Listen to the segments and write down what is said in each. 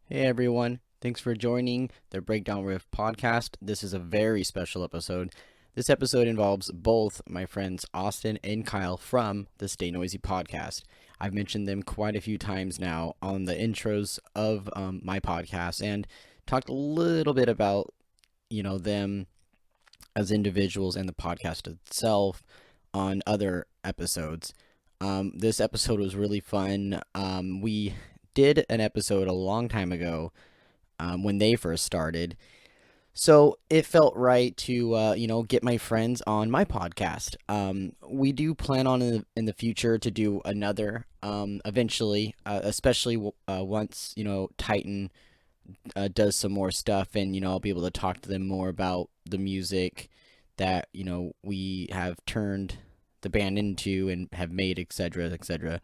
Hey everyone, thanks for joining the Breakdown Riff podcast. This is a very special episode. This episode involves both my friends Austin and Kyle from the Stay Noisy podcast. I've mentioned them quite a few times now on the intros of my podcast and talked a little bit about, them as individuals and the podcast itself on other episodes. This episode was really fun. We did an episode a long time ago when they first started. So it felt right to, get my friends on my podcast. We do plan on in the future to do another eventually, especially once, Titan does some more stuff and, I'll be able to talk to them more about the music that, we have turned the band into and have made, etc., etc.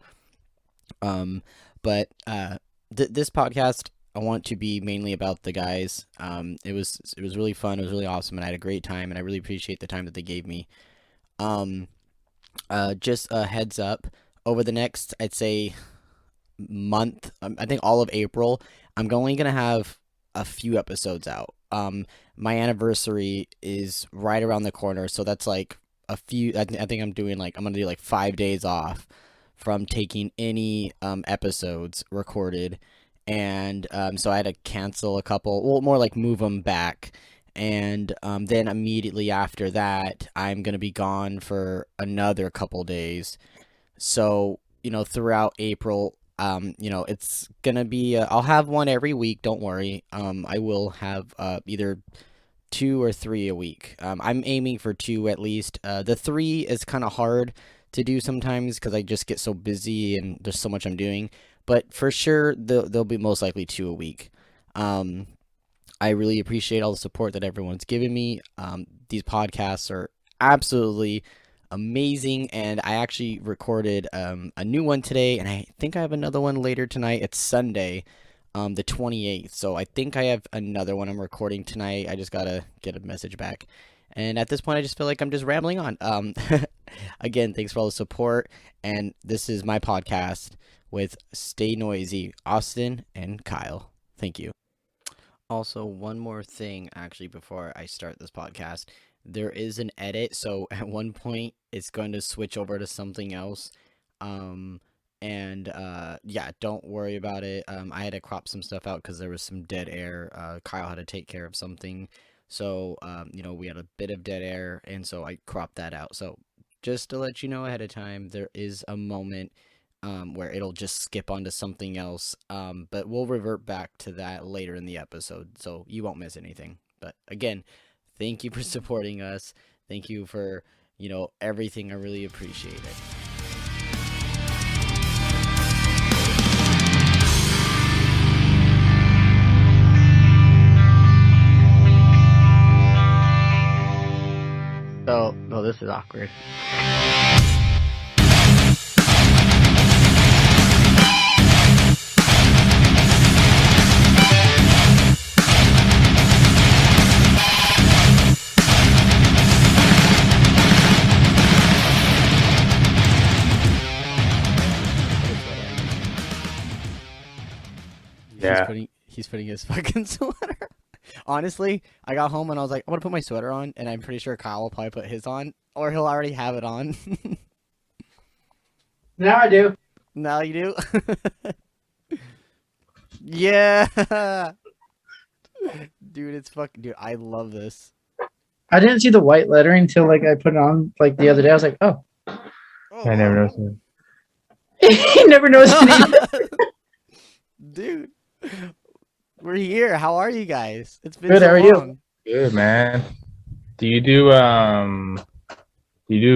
But this podcast I want to be mainly about the guys. It was really fun. It was really awesome, and I had a great time, and I really appreciate the time that they gave me. Um, just a heads up, over the next, I'd say, month, I think all of April, I'm only gonna have a few episodes out. My anniversary is right around the corner, so that's like a few. I think I'm gonna do like 5 days off from taking any episodes recorded, and so I had to cancel a couple. Well, more like move them back, and then immediately after that, I'm gonna be gone for another couple days. So throughout April, it's gonna be. I'll have one every week. Don't worry. I will have either 2 or 3 a week. I'm aiming for two at least. The three is kind of hard to do sometimes because I just get so busy and there's so much I'm doing. But for sure, there'll be most likely two a week. Um, I really appreciate all the support that everyone's given me. These podcasts are absolutely amazing, and I actually recorded a new one today, and I think I have another one later tonight. It's Sunday, the 28th, so I think I have another one I'm recording tonight. I just gotta get a message back. And at this point, I just feel like I'm just rambling on. Again, thanks for all the support, and this is my podcast with Stay Noisy, Austin and Kyle. Thank you. Also, one more thing, actually, before I start this podcast. There is an edit, so at one point it's going to switch over to something else. Um, yeah, don't worry about it. I had to crop some stuff out because there was some dead air. Kyle had to take care of something, so we had a bit of dead air, and so I cropped that out. So just to let you know ahead of time, there is a moment where it'll just skip onto something else. But we'll revert back to that later in the episode, so you won't miss anything. But again, thank you for supporting us. Thank you for, everything. I really appreciate it. So, no, this is awkward. Yeah. He's putting his fucking sweater. Honestly, I got home and I was like, I'm gonna put my sweater on, and I'm pretty sure Kyle will probably put his on, or he'll already have it on. Now I do. Now you do. Yeah, dude, it's fucking dude. I love this. I didn't see the white lettering until like I put it on like the other day. I was like, oh. I never noticed it. He never knows it. Dude, we're here. How are you guys? It's been Good, so how are you? long. Good, man. Do you do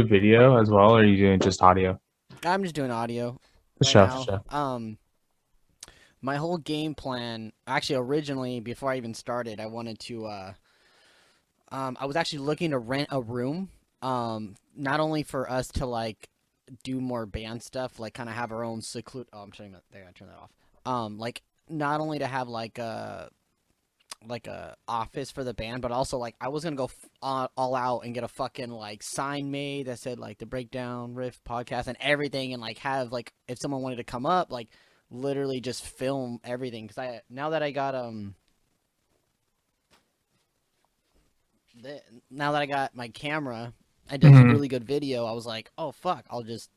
video as well, or are you doing just audio? I'm just doing audio For right sure, now. for sure. My whole game plan, actually, originally, before I even started, I wanted to, I was actually looking to rent a room, not only for us to, like, do more band stuff, like, kind of have our own oh, I'm turning that, there, I turn that off. Like, not only to have, like a office for the band, but also, like, I was gonna go all out and get a fucking, like, sign made that said, like, the Breakdown Riff podcast and everything, and, like, have, like, if someone wanted to come up, like, literally just film everything. Cause now that I got now that I got my camera, I did Mhm. really good video. I was like, oh fuck, I'll just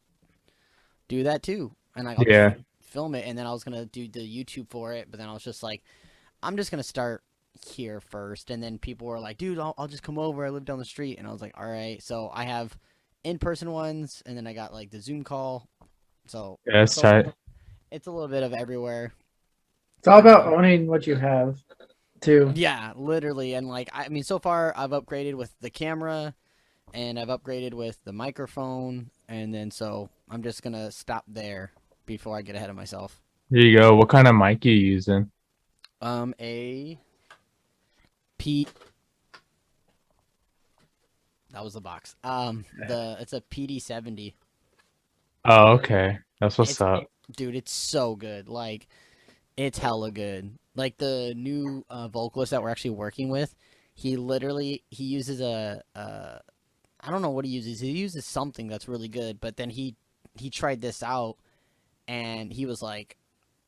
do that too, and I'll just Yeah. film it. And then I was gonna do the YouTube for it, but then I was just like, I'm just gonna start here first. And then people were like, dude, I'll just come over. I live down the street. And I was like, all right. So I have in-person ones, and then I got like the Zoom call. So Yeah, that's tight. it's a little bit of everywhere. It's all about owning what you have, too. Yeah, literally. And like, I mean, so far I've upgraded with the camera, and I've upgraded with the microphone, and then so I'm just gonna stop there before I get ahead of myself. There you go. What kind of mic you using? A P. That was the box. It's a PD-70. Oh, okay. That's what's It's up. Dude, it's so good. Like, it's hella good. Like the new vocalist that we're actually working with, he uses I don't know what he uses. He uses something that's really good. But then he tried this out, and he was like,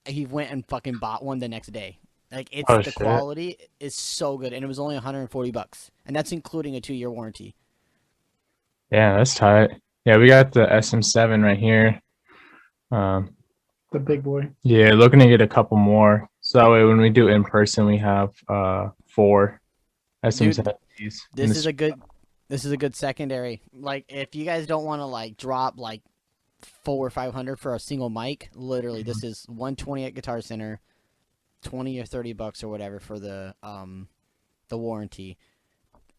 he went and fucking bought one the next day. Like Oh, the shit. quality is so good, and it was only $140, and that's including a 2-year warranty. Yeah, that's tight. Yeah, we got the SM7 right here. The big boy. Yeah, looking to get a couple more. So that way when we do in person, we have 4 SM7s. This is a good secondary. Like, if you guys don't want to like drop like 400 or 500 for a single mic, literally this is 120 at Guitar Center, 20 or $30 or whatever for the warranty,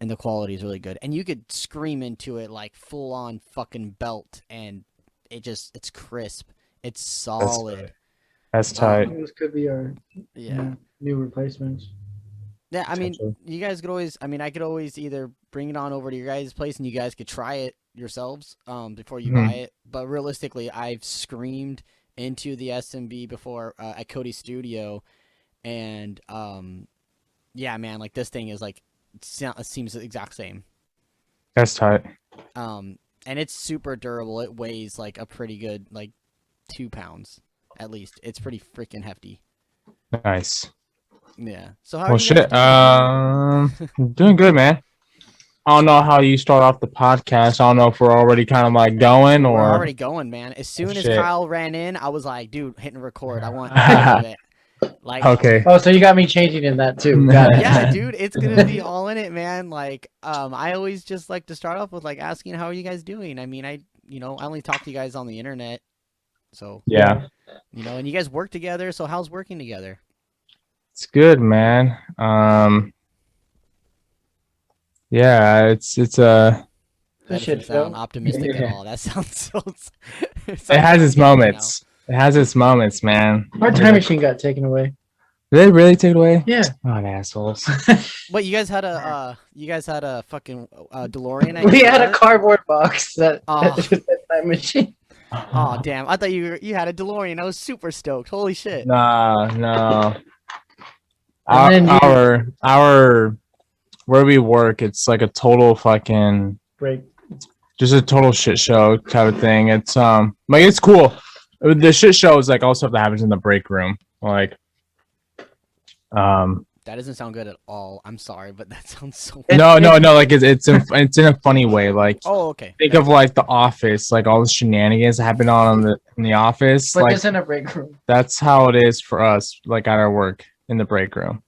and the quality is really good. And you could scream into it like full on fucking belt, and it's crisp. It's solid. That's tight. This could be our new replacements. Yeah, I mean, Potentially. you guys could always. I mean, I could always either bring it on over to your guys' place, and you guys could try it yourselves before you buy it. But realistically, I've screamed into the SMB before at Cody's studio, and yeah, man, like this thing is like it seems the exact same. That's tight. And it's super durable. It weighs like a pretty good 2 pounds at least. It's pretty freaking hefty. Nice. Yeah. So how Well, are you guys shit. Doing good, man. I don't know how you start off the podcast. I don't know if we're already kind of like going or. We're already going, man. As soon as Shit. Kyle ran in, I was like, dude, hitting record. I want all of it. Like, Okay. Oh, so you got me changing in that too. Got it. yeah, dude, it's gonna be all in it, man. Like, I always just like to start off with like asking how are you guys doing. I mean, I only talk to you guys on the internet, so Yeah. and you guys work together. So how's working together? It's good, man. Yeah, it's It's a That shit doesn't sound show. optimistic at all. That sounds so. it has its moments. It has its moments, man. Our time machine got taken away. Did they really take it away? Yeah. Oh, assholes. What, you guys had a fucking DeLorean? at We your had a car? cardboard box that Oh. was that time machine. Oh damn! I thought you had a DeLorean. I was super stoked. Holy shit! No. And then Our where we work, it's like a total fucking break. just a total shit show type of thing. It's like it's cool. The shit show is like all stuff that happens in the break room. Like That doesn't sound good at all. I'm sorry, but that sounds so. no, like it's in a funny way. Like Oh, okay. think of like The Office, like all the shenanigans that happen in the office. But Like just in a break room. that's how it is for us, like at our work in the break room.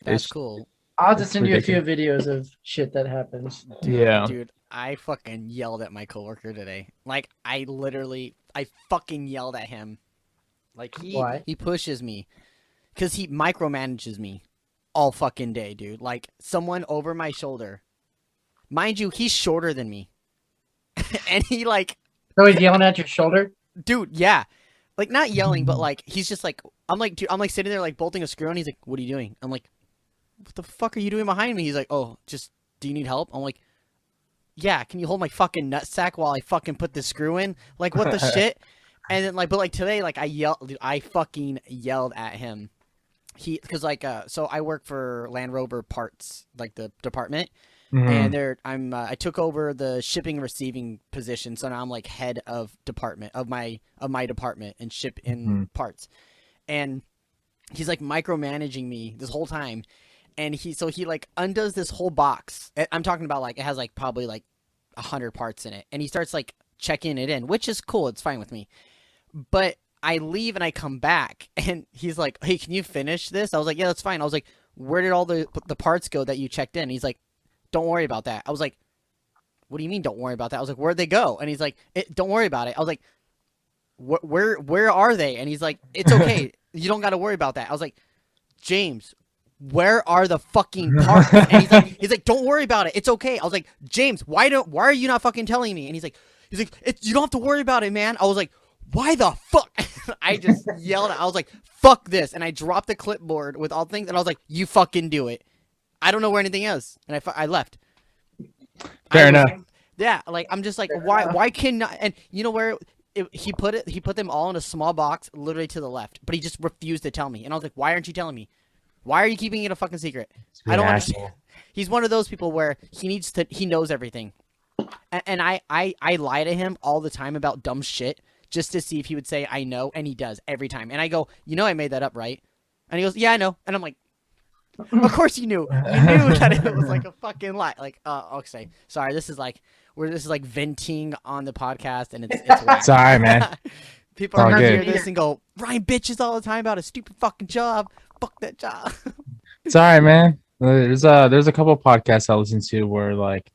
That's It's- cool. I'll just send you a few videos of shit that happens. Yeah. Dude, I fucking yelled at my coworker today. Like, I fucking yelled at him. Like, Why? he pushes me. Because he micromanages me all fucking day, dude. Like, someone over my shoulder. Mind you, he's shorter than me. And he, like... So he's yelling at your shoulder? Dude, yeah. Like, not yelling, but, like, he's just, like... I'm, like, sitting there, like, bolting a screw, and he's like, what are you doing? I'm like, what the fuck are you doing behind me? He's like, oh, do you need help? I'm like, yeah, can you hold my fucking nutsack while I fucking put the screw in? Like, what the shit? And then, like, but, like, today, like, I fucking yelled at him. Because, like, so I work for Land Rover Parts, like, the department. Mhm. And I took over the shipping and receiving position, so now I'm, like, head of department, of my department, and ship in parts. and he's like micromanaging me this whole time. And he like undoes this whole box. I'm talking about like it has like probably like 100 parts in it, and he starts like checking it in, which is cool. It's fine with me. But I leave and I come back, and he's like, "Hey, can you finish this?" I was like, "Yeah, that's fine." I was like, "Where did all the parts go that you checked in?" He's like, "Don't worry about that." I was like, "What do you mean, don't worry about that?" I was like, "Where'd they go?" And he's like, "Don't worry about it." I was like, Where are they?" And he's like, "It's okay. You don't got to worry about that." I was like, "James, where are the fucking parts?" And he's like, "Don't worry about it. It's okay." I was like, "James, why are you not fucking telling me?" And he's like, "You don't have to worry about it, man." I was like, "Why the fuck?" I just yelled. I was like, "Fuck this!" And I dropped the clipboard with all things, and I was like, "You fucking do it. I don't know where anything is." And I left. Fair enough. Yeah, like I'm just like, why cannot? And you know where he put them all in a small box, literally to the left, but he just refused to tell me. And I was like, "Why aren't you telling me? Why are you keeping it a fucking secret?" I don't understand. He's one of those people where he knows everything. And I lie to him all the time about dumb shit just to see if he would say I know, and he does every time. And I go, "I made that up, right?" And he goes, "Yeah, I know." And I'm like, "Of course you knew. You knew that it was like a fucking lie." Like, okay, sorry. This is like venting on the podcast, and it's whack. Sorry, man. People are all gonna good. hear this and go, "Ryan bitches all the time about a stupid fucking job. Fuck that job." It's all right, man. There's a couple podcasts I listen to where like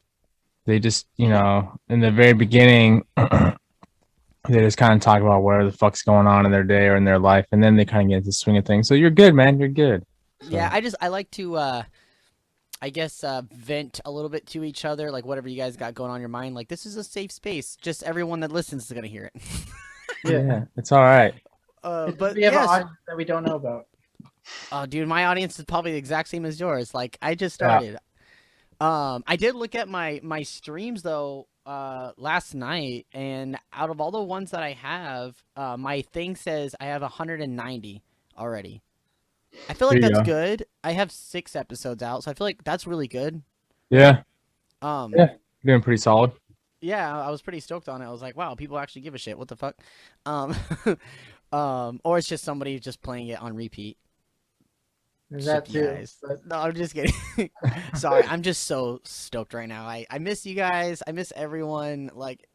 they just in the very beginning they just kind of talk about whatever the fuck's going on in their day or in their life, and then they kind of get into the swing of things. So you're good, man. You're good. So. Yeah, I like to I guess vent a little bit to each other, like whatever you guys got going on in your mind. Like, this is a safe space. Just everyone that listens is gonna hear it. Yeah, it's all right. But we have an yes. audience that we don't know about. Oh, dude, my audience is probably the exact same as yours. Like, I just started. Yeah. I did look at my streams though last night, and out of all the ones that I have, my thing says I have 190 already. I feel like that's good. I have 6 episodes out, so I feel like that's really good. Yeah. Yeah, you're doing pretty solid. Yeah, I was pretty stoked on it. I was like, wow, people actually give a shit. What the fuck? Or it's just somebody just playing it on repeat. Is that too? But... No, I'm just kidding. Sorry, I'm just so stoked right now. I miss you guys. I miss everyone. Like,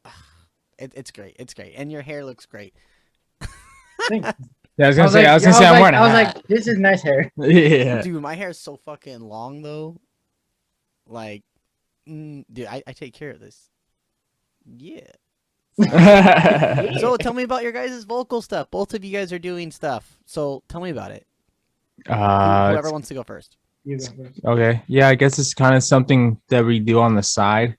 it's great. It's great, and your hair looks great. Yeah, I was gonna say I'm wearing a hat. I was like, this is nice hair. Yeah. Dude, my hair is so fucking long though. Like, dude, I take care of this. Yeah. So tell me about your guys' vocal stuff. Both of you guys are doing stuff. So tell me about it. Whoever wants to go first. You go first. Okay. Yeah, I guess it's kind of something that we do on the side.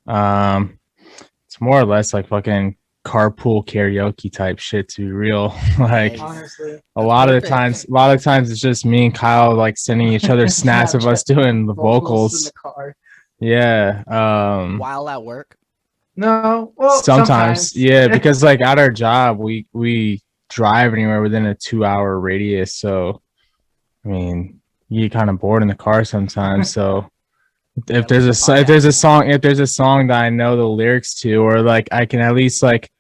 It's more or less like fucking carpool karaoke type shit, to be real. Like, honestly, a lot of times it's just me and Kyle like sending each other snaps of us doing the vocals. In the car. Yeah. While at work. No. Well, sometimes. Yeah, because like at our job we drive anywhere within a 2-hour radius, so I mean, you get kind of bored in the car sometimes. So if there's a song that I know the lyrics to, or like I can at least like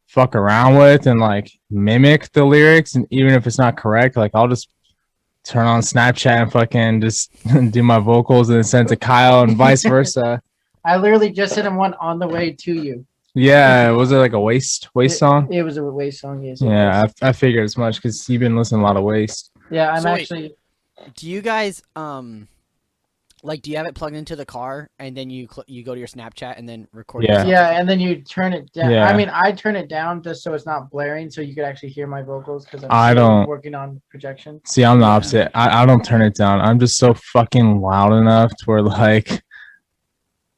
fuck around with and like mimic the lyrics, and even if it's not correct, like I'll just turn on Snapchat and fucking just do my vocals and then send to Kyle and vice versa. I literally just sent him one on the way to you. Yeah, was it like a waste song? It was a waste song. Yes. Yeah, I figured as much because you've been listening to a lot of Waste. Yeah, I'm actually. Do you guys like, do you have it plugged into the car and then you go to your Snapchat and then record? Yeah. Yeah, and then you turn it down. Yeah. I mean, I turn it down just so it's not blaring, so you could actually hear my vocals because I'm working on projection. See, I'm the opposite. I don't turn it down. I'm just so fucking loud enough to where like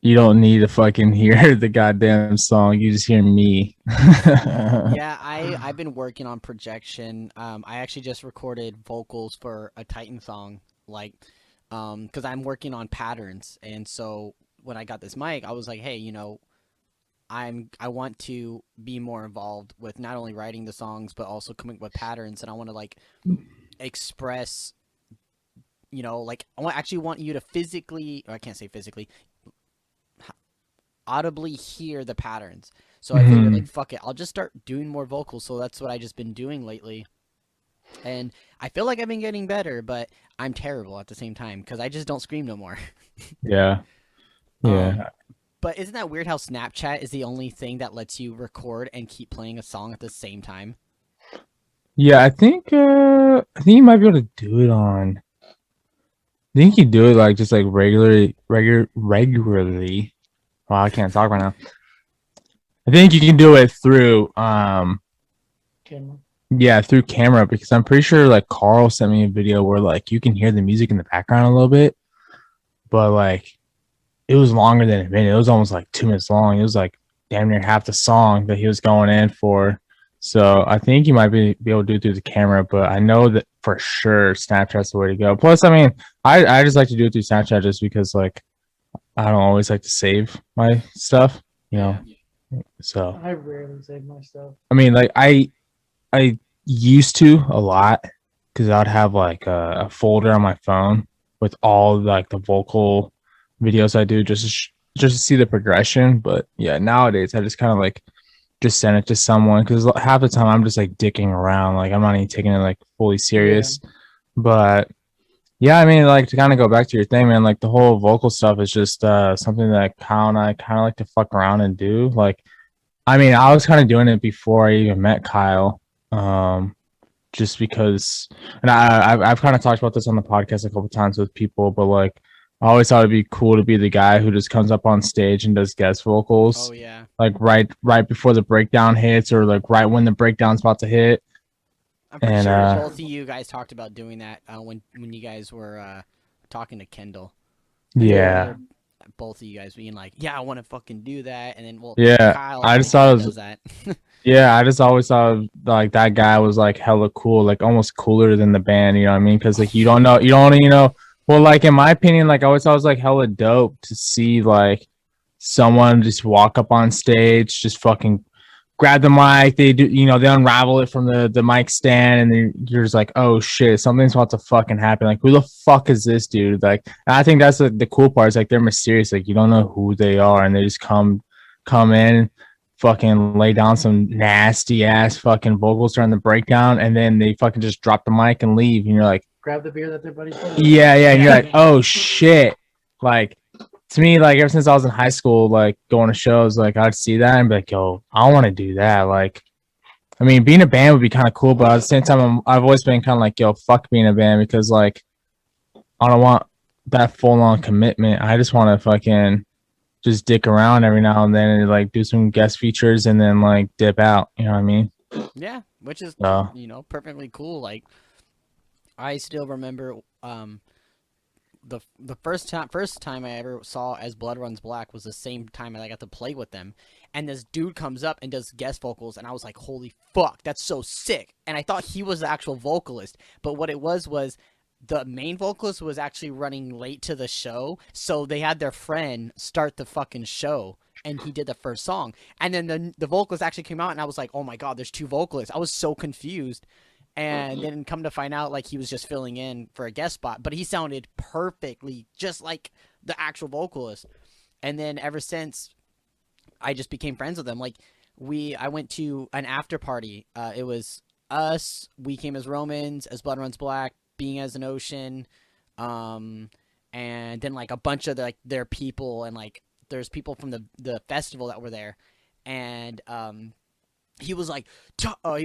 you don't need to fucking hear the goddamn song. You just hear me. Yeah, I've been working on projection. I actually just recorded vocals for a Titan song, like, because I'm working on patterns, and so when I got this mic, I was like, hey, I want to be more involved with not only writing the songs but also coming up with patterns, and I want to like express, like I want you to physically, or I can't say physically, audibly hear the patterns. So I figured, like, fuck it, I'll just start doing more vocals. So that's what I just been doing lately. And I feel like I've been getting better, but I'm terrible at the same time because I just don't scream no more. Yeah. Um, Yeah. but isn't that weird how Snapchat is the only thing that lets you record and keep playing a song at the same time? Yeah, I think you might be able to do it on. I think you do it like just like regularly. Wow, I can't talk right now. I think you can do it through Camera. yeah, through camera, because I'm pretty sure like Carl sent me a video where like you can hear the music in the background a little bit, but like it was longer than a minute. It was almost like 2 minutes long. It was like damn near half the song that he was going in for. So I think you might be able to do it through the camera, but I know that for sure Snapchat's the way to go. Plus, I mean, I just like to do it through Snapchat just because like I don't always like to save my stuff, you know. So I rarely save my stuff. I mean, like I used to a lot because I'd have like a folder on my phone with all like the vocal videos I do just to see the progression. But yeah, nowadays I just kind of like just send it to someone because half the time I'm just like dicking around, like I'm not even taking it like fully serious. Yeah. But yeah, I mean, like to kind of go back to your thing, man, like the whole vocal stuff is just something that Kyle and I kind of like to fuck around and do. Like, I mean, I was kind of doing it before I even met Kyle. Just because, and I've kind of talked about this on the podcast a couple times with people, but like I always thought it'd be cool to be the guy who just comes up on stage and does guest vocals. Oh yeah. Like right before the breakdown hits, or like right when the breakdown's about to hit. I'm pretty sure both of you guys talked about doing that when you guys were talking to Kendall. Yeah. Both of you guys being like, "Yeah, I want to fucking do that," and then yeah, Kyle, I just thought it was does that. Yeah, I just always thought like that guy was like hella cool, like almost cooler than the band. You know what I mean? Because like you don't know. Well, like in my opinion, like I always thought it was like hella dope to see like someone just walk up on stage, just fucking grab the mic. They do, they unravel it from the mic stand, and then you're just like, oh shit, something's about to fucking happen. Like, who the fuck is this dude? Like, and I think that's the cool part. Is like they're mysterious. Like you don't know who they are, and they just come in, fucking lay down some nasty ass fucking vocals during the breakdown, and then they fucking just drop the mic and leave, and you're like, grab the beer that their buddies. Yeah, and you're like, oh shit. Like to me, like ever since I was in high school, like going to shows, like I'd see that and be like, yo, I want to do that. Like, I mean, being a band would be kind of cool, but at the same time, I've always been kind of like, yo, fuck being a band, because like I don't want that full on commitment. I just want to fucking just dick around every now and then and like do some guest features and then like dip out. You know what I mean? Yeah, which is perfectly cool. Like I still remember the first time I ever saw As Blood Runs Black was the same time that I got to play with them, and this dude comes up and does guest vocals, and I was like, holy fuck, that's so sick. And I thought he was the actual vocalist, but what it was the main vocalist was actually running late to the show, so they had their friend start the fucking show, and he did the first song, and then the vocalist actually came out, and I was like, oh my god, there's two vocalists. I was so confused. And then come to find out, like, he was just filling in for a guest spot, but he sounded perfectly just like the actual vocalist. And then ever since, I just became friends with him. Like, I went to an after party. It was us, We Came as Romans, As Blood Runs Black, Being as an Ocean, and then like a bunch of their people, and like there's people from the festival that were there, and he was like, I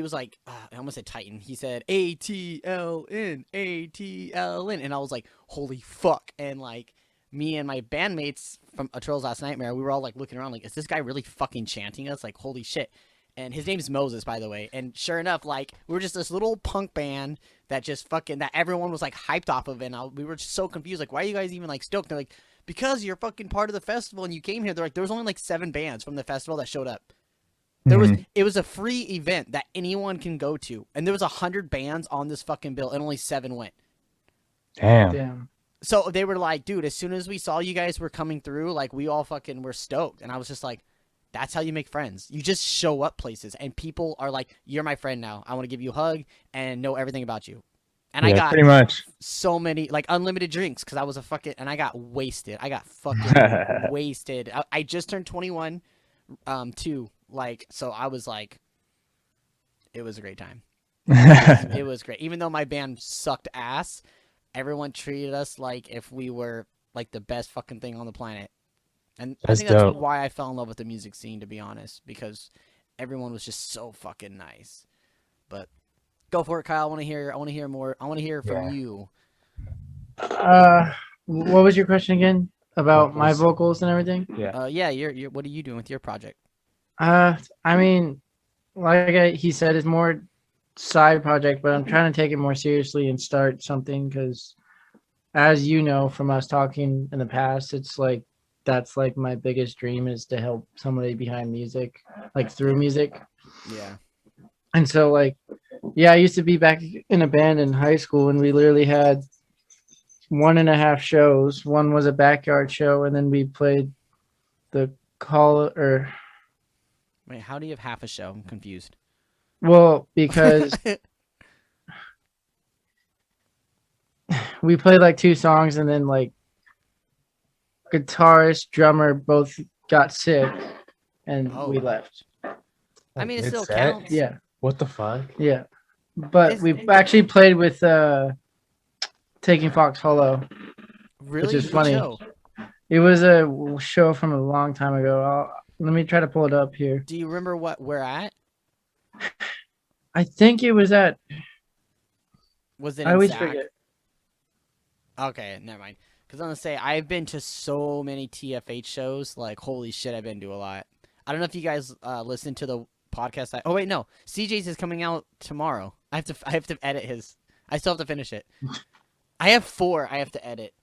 almost said Titan. He said ATLN, ATLN, and I was like, holy fuck! And like me and my bandmates from A Turtle's Last Nightmare, we were all like looking around, like, is this guy really fucking chanting us? Like, holy shit! And his name's Moses, by the way. And sure enough, like, we were just this little punk band that just fucking that everyone was like hyped off of, and we were just so confused. Like, why are you guys even like stoked? They're like, because you're fucking part of the festival and you came here. They're like, there was only like 7 bands from the festival that showed up. It was a free event that anyone can go to, and there was 100 bands on this fucking bill, and only 7 went. Damn. So they were like, dude, as soon as we saw you guys were coming through, like, we all fucking were stoked, and I was just like, that's how you make friends. You just show up places, and people are like, you're my friend now. I want to give you a hug and know everything about you. And I got pretty much so many, like, unlimited drinks because I was and I got wasted. I got fucking wasted. I just turned 21, too. Like, so I was like, it was a great time. It was great. Even though my band sucked ass, everyone treated us like if we were like the best fucking thing on the planet. And I That's think that's dope. why I fell in love with the music scene, to be honest, because everyone was just so fucking nice. But go for it, Kyle. I want to hear. I want to hear more. I want to hear from Yeah. you. What was your question again about my vocals and everything? Yeah. Yeah. You're. What are you doing with your project? I mean, he said, it's more side project, but I'm trying to take it more seriously and start something because, as you know from us talking in the past, it's like that's like my biggest dream is to help somebody behind music, like through music. Yeah. And so, like, yeah, I used to be back in a band in high school, and we literally had 1.5 shows. One was a backyard show, and then we played the call or Wait, how do you have half a show? I'm confused. well, because we played like 2 songs, and then like guitarist, drummer both got sick, and Oh. we left. I mean, it still It's set? counts. Yeah, What the fuck? yeah. But It's- we actually played with Taking Fox Hollow. Really? is Good funny. show. It was a show from a long time ago. Let me try to pull it up here. Do you remember what we're at? I think it was at. Was it? I in always Zach? forget. Okay, never mind. Because I'm gonna say I've been to so many TFH shows. Like, holy shit, I've been to a lot. I don't know if you guys listen to the podcast. Oh wait, no. CJ's is coming out tomorrow. I have to edit his. I still have to finish it. I have 4 I have to edit.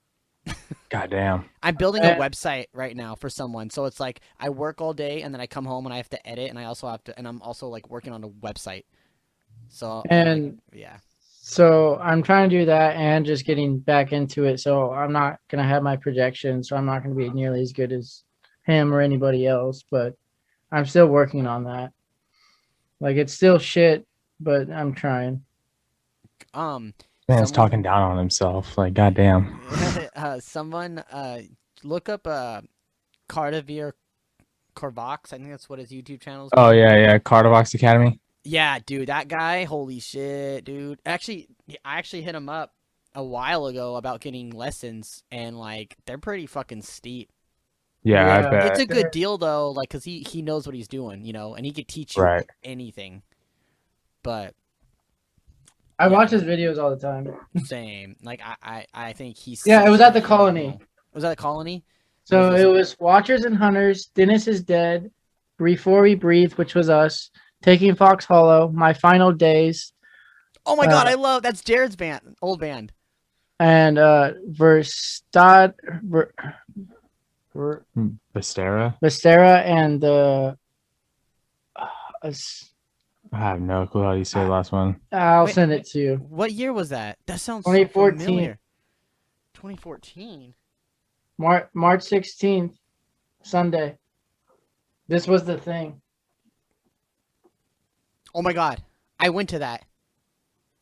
Goddamn. I'm building a website right now for someone. So it's like I work all day and then I come home and I have to edit, and I also have to, and I'm also like working on a website. So And yeah. so I'm trying to do that and just getting back into it. So I'm not gonna have my projections. So I'm not gonna be nearly as good as him or anybody else. But I'm still working on that. Like, it's still shit, but I'm trying. Man's talking down on himself. Like, goddamn. Someone look up Cardavir Corvox. I think that's what his YouTube channel is Oh called. yeah. Cardivox Academy. Yeah, dude, that guy, holy shit, dude. Actually, I actually hit him up a while ago about getting lessons, and like they're pretty fucking steep. Yeah, I Yeah. bet. It's a good deal though, like, cause he knows what he's doing, you know, and he could teach you Right. anything. But I watch his videos all the time. same, like I think he's Yeah, it was at the phenomenal. Colony. Was that a Colony? So Was it this- was Watchers and Hunters, Dennis is Dead, Before We Breathe, which was us, Taking Fox Hollow, My Final Days, Oh my god, I love that's Jared's band, old band. and Verstad, Vistera. and I have no clue how you say the last one. I'll Wait. send it to you. What year was that? That sounds 2014. so familiar. 2014. March 16th, Sunday. This was the thing. Oh my god, I went to that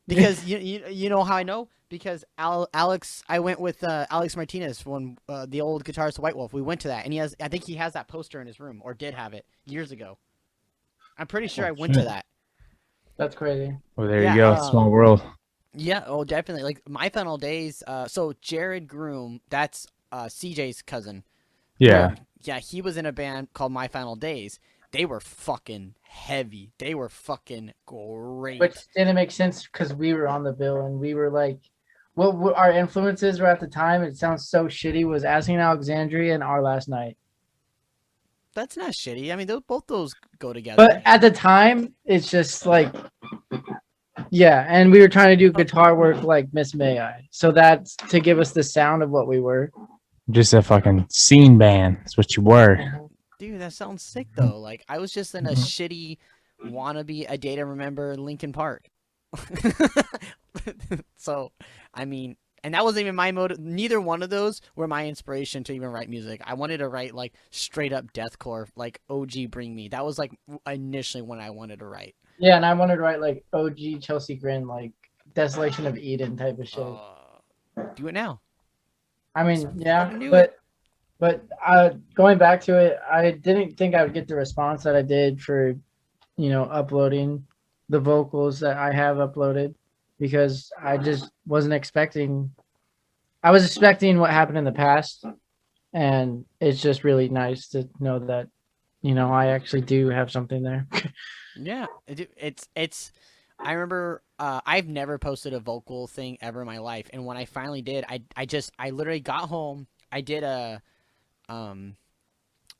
because you know how I know, because Alex, I went with Alex Martinez when the old guitarist White Wolf. We went to that, and I think he has that poster in his room, or did have it years ago. I'm pretty sure I went to that. That's crazy. Well, there Yeah, you go. Small world. Yeah, oh definitely. Like My Final Days. So Jared Groom, that's CJ's cousin. Yeah. Yeah, he was in a band called My Final Days. They were fucking heavy. They were fucking great. Which didn't make sense because we were on the bill and we were like, what our influences were at the time. It sounds so shitty. Was Asking Alexandria and Our Last Night. That's not shitty. I mean, both those go together. But at the time, it's just like, yeah. And we were trying to do guitar work like Miss May I. So that's to give us the sound of what we were. Just a fucking scene band. That's what you were. Dude, that sounds sick though. Like I was just in a shitty wannabe A Day to Remember Linkin Park. So, I mean, and that wasn't even my motive. Neither one of those were my inspiration to even write music. I wanted to write like straight up deathcore, like OG Bring Me. That was like initially when I wanted to write. Yeah, and I wanted to write like OG Chelsea Grin, like Desolation of Eden type of shit. Do it now. I mean, yeah, fucking do but going back to it, I didn't think I would get the response that I did for, uploading the vocals that I have uploaded because I just wasn't expecting. I was expecting what happened in the past, and it's just really nice to know that I actually do have something there. Yeah, it's. I remember I've never posted a vocal thing ever in my life, and when I finally did, I literally got home. I did a um.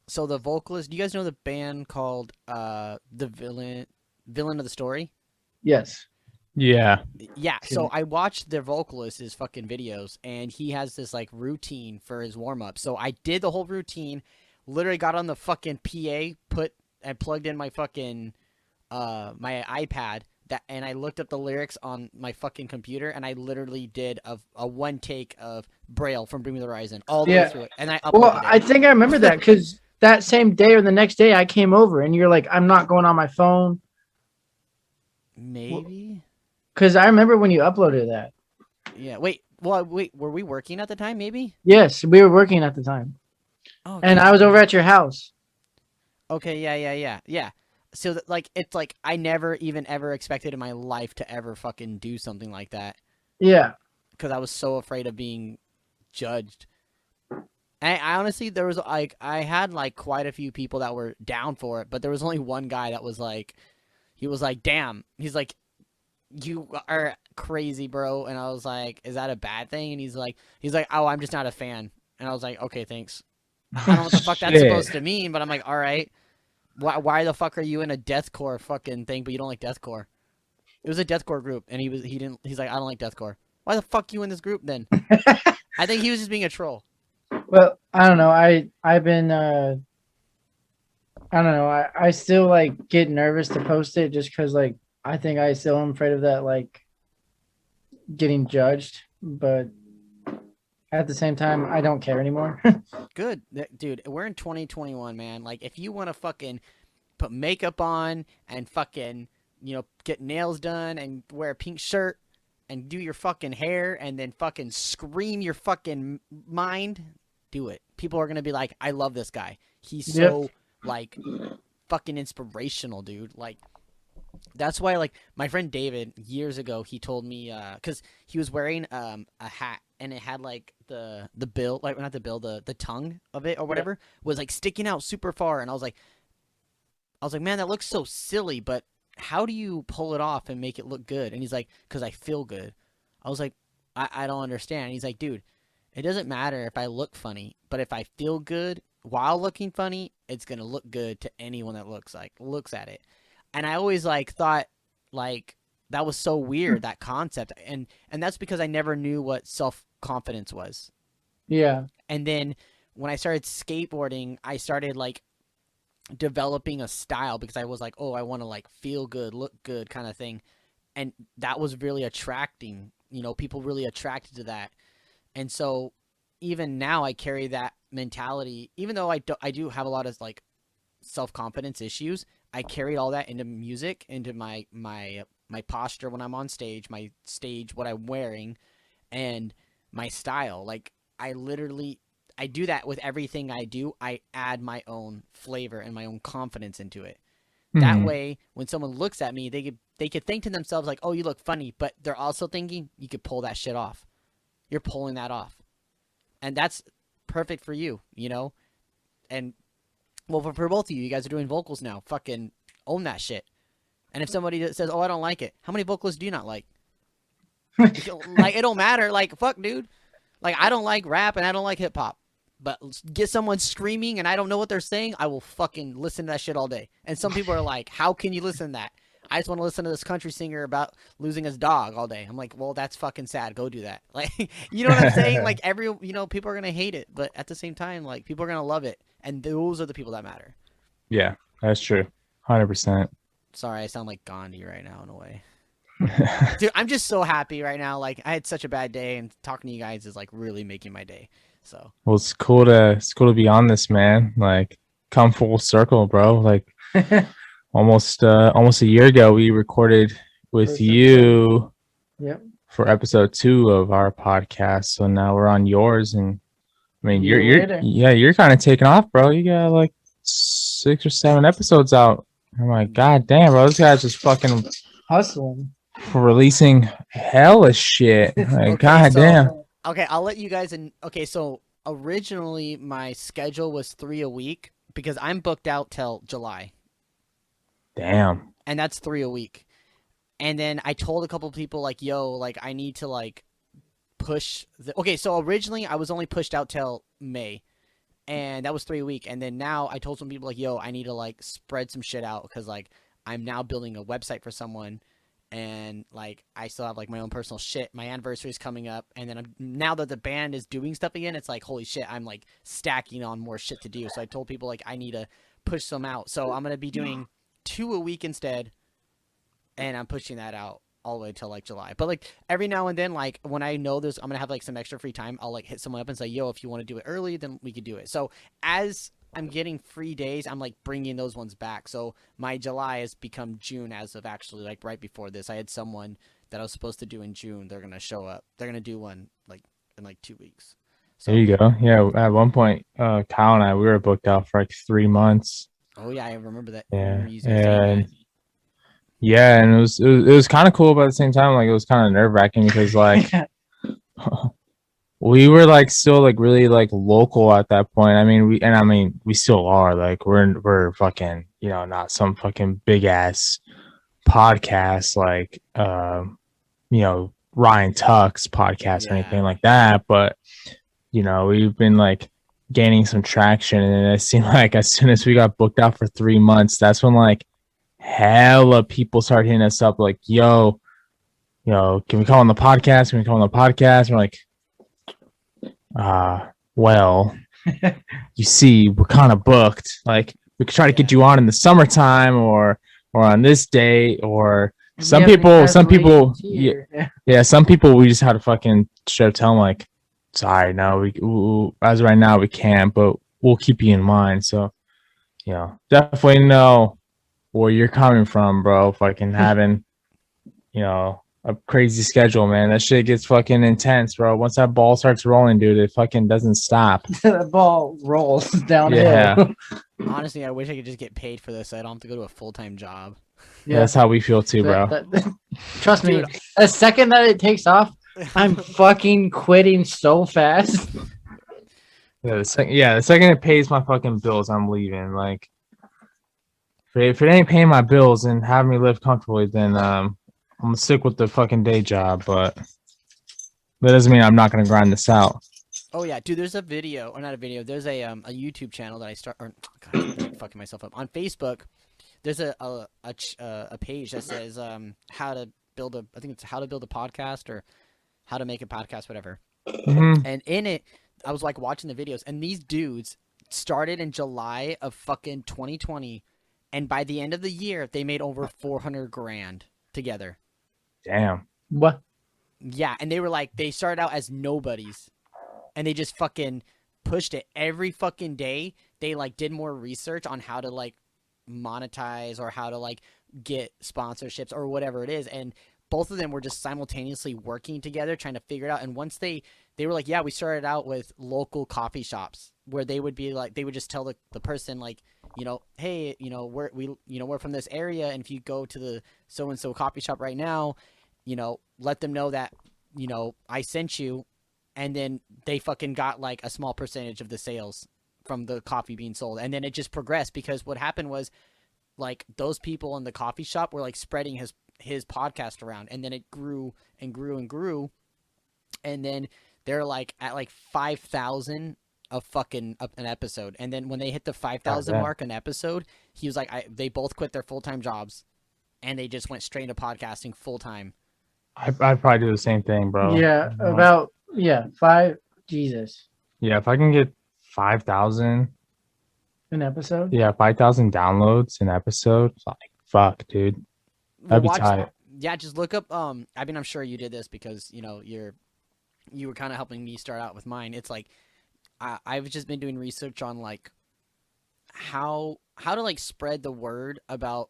So the vocalist, do you guys know the band called the Villain of the Story? Yes. Yeah. Yeah, so I watched their vocalist his fucking videos, and he has this like routine for his warm up. So I did the whole routine, literally got on the fucking PA, and plugged in my fucking my iPad and I looked up the lyrics on my fucking computer, and I literally did a one take of Braille from Bring Me the Horizon all the way through it, and I uploaded Well, it. I think I remember that because that same day or the next day I came over, and you're like, "I'm not going on my phone." Maybe. Because I remember when you uploaded that. Yeah. Wait. Well, wait. Were we working at the time? Maybe. Yes, we were working at the time, Oh. and I was over at your house. Okay. Yeah. So that, like, it's like I never even ever expected in my life to ever fucking do something like that. Yeah. Because I was so afraid of being judged. And I honestly, there was like, I had like quite a few people that were down for it, but there was only one guy that was like, he was like, damn. He's like, you are crazy, bro. And I was like, is that a bad thing? And he's like, oh, I'm just not a fan. And I was like, okay, thanks. I don't know what the fuck that's supposed to mean, but I'm like, all right. Why the fuck are you in a deathcore fucking thing, but you don't like deathcore? It was a deathcore group, and he's like, I don't like deathcore. Why the fuck you in this group then? I think he was just being a troll. Well, I don't know. I've been I don't know. I still like get nervous to post it just because like I think I still am afraid of that like getting judged, but at the same time I don't care anymore. Good, dude. We're in 2021, man. Like, if you want to fucking put makeup on and fucking get nails done and wear a pink shirt and do your fucking hair and then fucking scream your fucking mind, do it. People are gonna be like, I love this guy. He's so like fucking inspirational, dude. Like, that's why, like, my friend David years ago, he told me because he was wearing a hat and it had like the bill, like, not the bill, the tongue of it or whatever was like sticking out super far, and I was like, man, that looks so silly, but how do you pull it off and make it look good? And he's like, because I feel good. I was like, I don't understand. And he's like, dude, it doesn't matter if I look funny, but if I feel good while looking funny, it's gonna look good to anyone that looks at it. And I always like thought like that was so weird, that concept, and that's because I never knew what self-confidence was. Yeah. And then when I started skateboarding, I started like developing a style because I was like, oh, I want to like feel good, look good kind of thing. And that was really attracting, people really attracted to that. And so even now I carry that mentality, even though I do have a lot of like self-confidence issues. I carried all that into music, into my posture when I'm on stage, what I'm wearing, and my style. Like, I do that with everything I do. I add my own flavor and my own confidence into it. That way, when someone looks at me, they could think to themselves like, oh, you look funny, but they're also thinking you could pull that shit off. You're pulling that off. And that's perfect for you, And well, for both of you, you guys are doing vocals now. Fucking own that shit. And if somebody says, oh, I don't like it, how many vocalists do you not like? Like, it don't matter. Like, fuck, dude. Like, I don't like rap and I don't like hip hop. But get someone screaming and I don't know what they're saying, I will fucking listen to that shit all day. And some people are like, how can you listen to that? I just want to listen to this country singer about losing his dog all day. I'm like, well, that's fucking sad. Go do that. Like, you know what I'm saying? Like, people are going to hate it. But at the same time, like, people are going to love it. And those are the people that matter. Yeah, that's true. 100%. Sorry, I sound like Gandhi right now in a way. Dude, I'm just so happy right now. Like, I had such a bad day, and talking to you guys is like really making my day. So, well, it's cool to be on this, man. Like, come full circle, bro. Like, almost a year ago, we recorded with you for episode 2 of our podcast. So now we're on yours, and I mean, you're kind of taking off, bro. You got like 6 or 7 episodes out. I'm like, god damn, bro, this guy's just fucking hustling. For releasing hella shit. Like, Okay, God so- damn. Okay, I'll let you guys in. Okay, so originally my schedule was 3 a week because I'm booked out till July, Damn. and that's 3 a week. And then I told a couple people like, "Yo, like I need to like push." Okay, so originally I was only pushed out till May, and that was 3 a week. And then now I told some people like, "Yo, I need to like spread some shit out because like I'm now building a website for someone." And like I still have like my own personal shit. My anniversary is coming up, and then now that the band is doing stuff again, it's like holy shit, I'm like stacking on more shit to do. So I told people like I need to push some out. So I'm gonna be doing 2 a week instead, and I'm pushing that out all the way till like July. But like every now and then, like when I know I'm gonna have like some extra free time, I'll like hit someone up and say, "Yo, if you want to do it early, then we could do it." So as I'm getting free days, I'm like bringing those ones back. So my July has become June as of actually like right before this. I had someone that I was supposed to do in June. They're gonna show up. They're gonna do one like in like 2 weeks. So There you go. Yeah, at one point, Kyle and I, we were booked out for like 3 months. oh yeah, I remember that. I Yeah, remember you guys saying and that. yeah, and it was kind of cool, but at the same time, like it was kind of nerve wracking because like we were like still like really like local at that point. I mean, we still are. Like we're fucking, not some fucking big ass podcast like Ryan Tuck's podcast or anything Yeah. like that, but we've been like gaining some traction, and it seemed like as soon as we got booked out for 3 months, that's when like hella people started hitting us up like, yo, can we come on the podcast? Can we come on the podcast? And we're like, well, you see, we're kind of booked. Like we could try to get you on in the summertime or on this day, or some people, yeah, some people we just had to fucking straight up tell them like, sorry, no, we as of right now we can't, but we'll keep you in mind. So, definitely know where you're coming from, bro. Fucking having, a crazy schedule, man. That shit gets fucking intense, bro. Once that ball starts rolling, dude, it fucking doesn't stop. The ball rolls downhill. Yeah. Honestly, I wish I could just get paid for this. So I don't have to go to a full-time job. Yeah, that's how we feel too, bro. Trust me, Dude. the second that it takes off, I'm fucking quitting so fast. The second it pays my fucking bills, I'm leaving. Like, if it ain't paying my bills and having me live comfortably, then I'm gonna stick with the fucking day job. But that doesn't mean I'm not gonna grind this out. Oh yeah, dude. There's a video, or not a video. There's a YouTube channel that I start. Or God, I'm fucking myself up on Facebook. There's a page that says how to build a. I think it's how to build a podcast or how to make a podcast, whatever. Mm-hmm. And in it, I was like watching the videos, and these dudes started in July of fucking 2020, and by the end of the year, they made over 400 grand together. Damn. What? Yeah, and they were like, they started out as nobodies, and they just fucking pushed it every fucking day. They like did more research on how to like monetize or how to like get sponsorships or whatever it is, and both of them were just simultaneously working together trying to figure it out. And once they were like, yeah, we started out with local coffee shops where they would be like, they would just tell the person like, hey, we're from this area, and if you go to the so and so coffee shop right now, let them know that I sent you. And then they fucking got like a small percentage of the sales from the coffee being sold. And then it just progressed because what happened was like those people in the coffee shop were like spreading his podcast around, and then it grew and grew and grew. And then they're like at like 5,000 a fucking an episode. And then when they hit the 5,000 mark an episode, he was like, they both quit their full-time jobs and they just went straight into podcasting full time. I'd probably do the same thing, bro. Yeah, Jesus. Yeah, if I can get 5,000 an episode. Yeah, 5,000 downloads an episode. Like, fuck, dude. That'd be tight. Yeah, just look up. I mean, I'm sure you did this because you were kind of helping me start out with mine. It's like I've just been doing research on like how to like spread the word about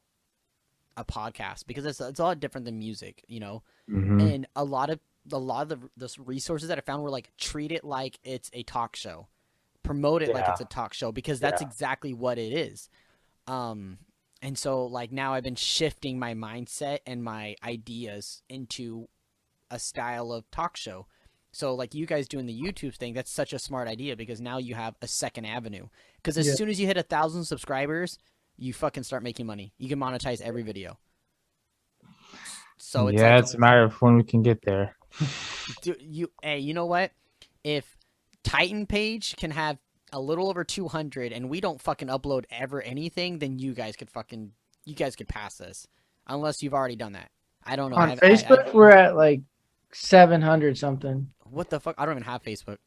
a podcast, because it's a lot different than music, Mm-hmm. And a lot of the resources that I found were like, treat it like it's a talk show, promote it like it's a talk show, because that's exactly what it is. And so like now I've been shifting my mindset and my ideas into a style of talk show. So like you guys doing the YouTube thing, that's such a smart idea because now you have a second avenue. Because as Yeah. soon as you hit 1,000 subscribers, you fucking start making money. You can monetize every video. So it's Yeah, like, it's a matter of when we can get there. hey, you know what? If Titan Page can have a little over 200 and we don't fucking upload ever anything, then you guys could pass this. Unless you've already done that. I don't know. On Facebook, we're at like 700 something. What the fuck? I don't even have Facebook.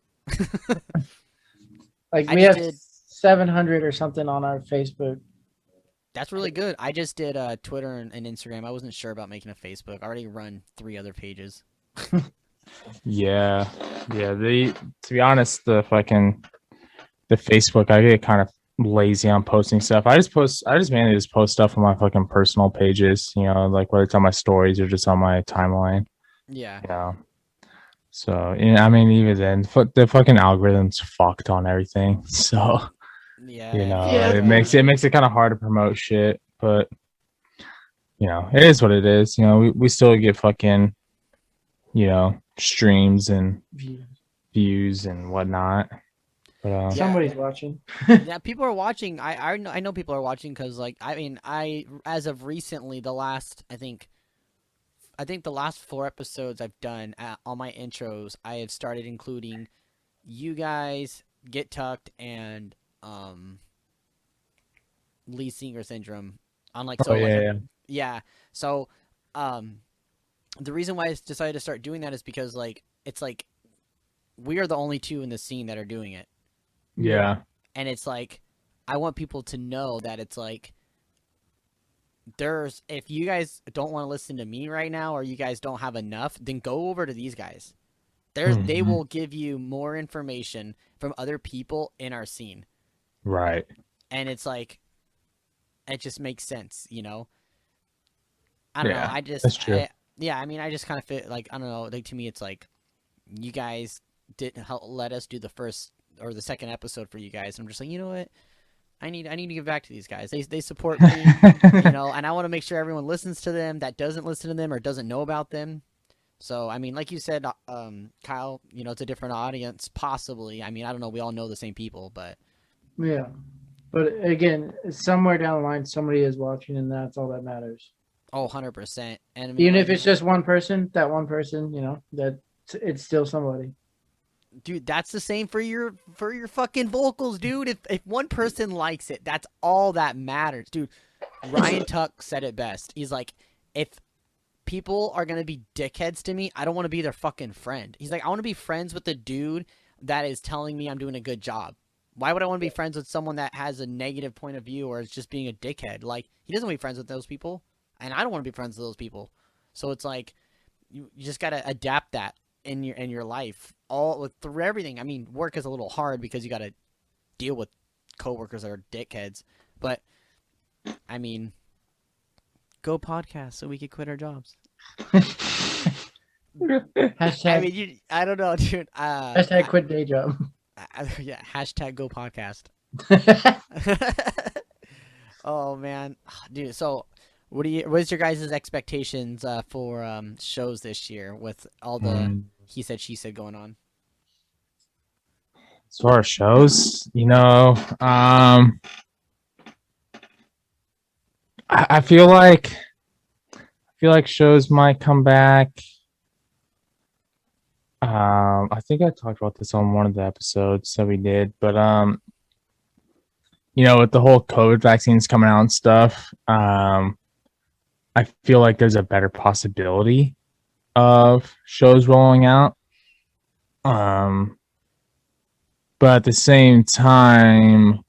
Like I we just have did- 700 or something on our Facebook. That's really good. I just did Twitter and Instagram. I wasn't sure about making a Facebook. I already run 3 other pages. Yeah. To be honest, the Facebook, I get kind of lazy on posting stuff. I just mainly just post stuff on my fucking personal pages, you know, like whether it's on my stories or just on my timeline, Yeah. you know. So, yeah, I mean, even then, the fucking algorithm's fucked on everything. So, Yeah. you know, Yeah. it makes it kind of hard to promote shit, but you know, it is what it is. You know, we still get fucking, you know, streams and views and whatnot. But Yeah. Somebody's watching. Yeah, people are watching. I know people are watching because like I mean as of recently I think the last 4 episodes I've done on my intros I have started including you guys, Get Tucked, and Lead Singer Syndrome on like so yeah. So the reason why I decided to start doing that is because like it's like we are the only 2 in the scene that are doing it. yeah. And it's like, I want people to know that it's like, if you guys don't want to listen to me right now or you guys don't have enough, then go over to these guys. They will give you more information from other people in our scene. Right. And it's like, it just makes sense, you know? I don't know. That's true. I mean, I just kind of feel like, I don't know, like to me, it's like, you guys didn't let us do the first or the second episode for you guys. And I'm just like, you know what? I need to give back to these guys. They support me, you know, and I want to make sure everyone listens to them that doesn't listen to them or doesn't know about them. So, I mean, like you said, Kyle, you know, it's a different audience, possibly. I mean, I don't know. We all know the same people, but Yeah. But again, somewhere down the line, somebody is watching, and that's all that matters. oh, 100%. And I mean, Even like, if it's just one person, that one person, you know, that it's still somebody. dude, that's the same for your fucking vocals, dude. If one person likes it, that's all that matters, dude. Ryan Tuck said it best. He's like, if people are gonna be dickheads to me, I don't want to be their fucking friend. He's like, I want to be friends with the dude that is telling me I'm doing a good job. Why would I want to be friends with someone that has a negative point of view or is just being a dickhead? Like, he doesn't want to be friends with those people, and I don't want to be friends with those people. So it's like, you just gotta adapt that in your life through everything. I mean, work is a little hard because you gotta deal with coworkers that are dickheads, but I mean, go podcast so we could quit our jobs. Hashtag, I mean, I don't know, dude. hashtag quit day job. Yeah, hashtag go podcast. Oh man, dude. So, what's your guys' expectations for shows this year with all the he said she said going on? As far as shows, you know, I feel like shows might come back. I think I talked about this on one of the episodes that we did, but you know, with the whole COVID vaccines coming out and stuff, I feel like there's a better possibility of shows rolling out. But at the same time,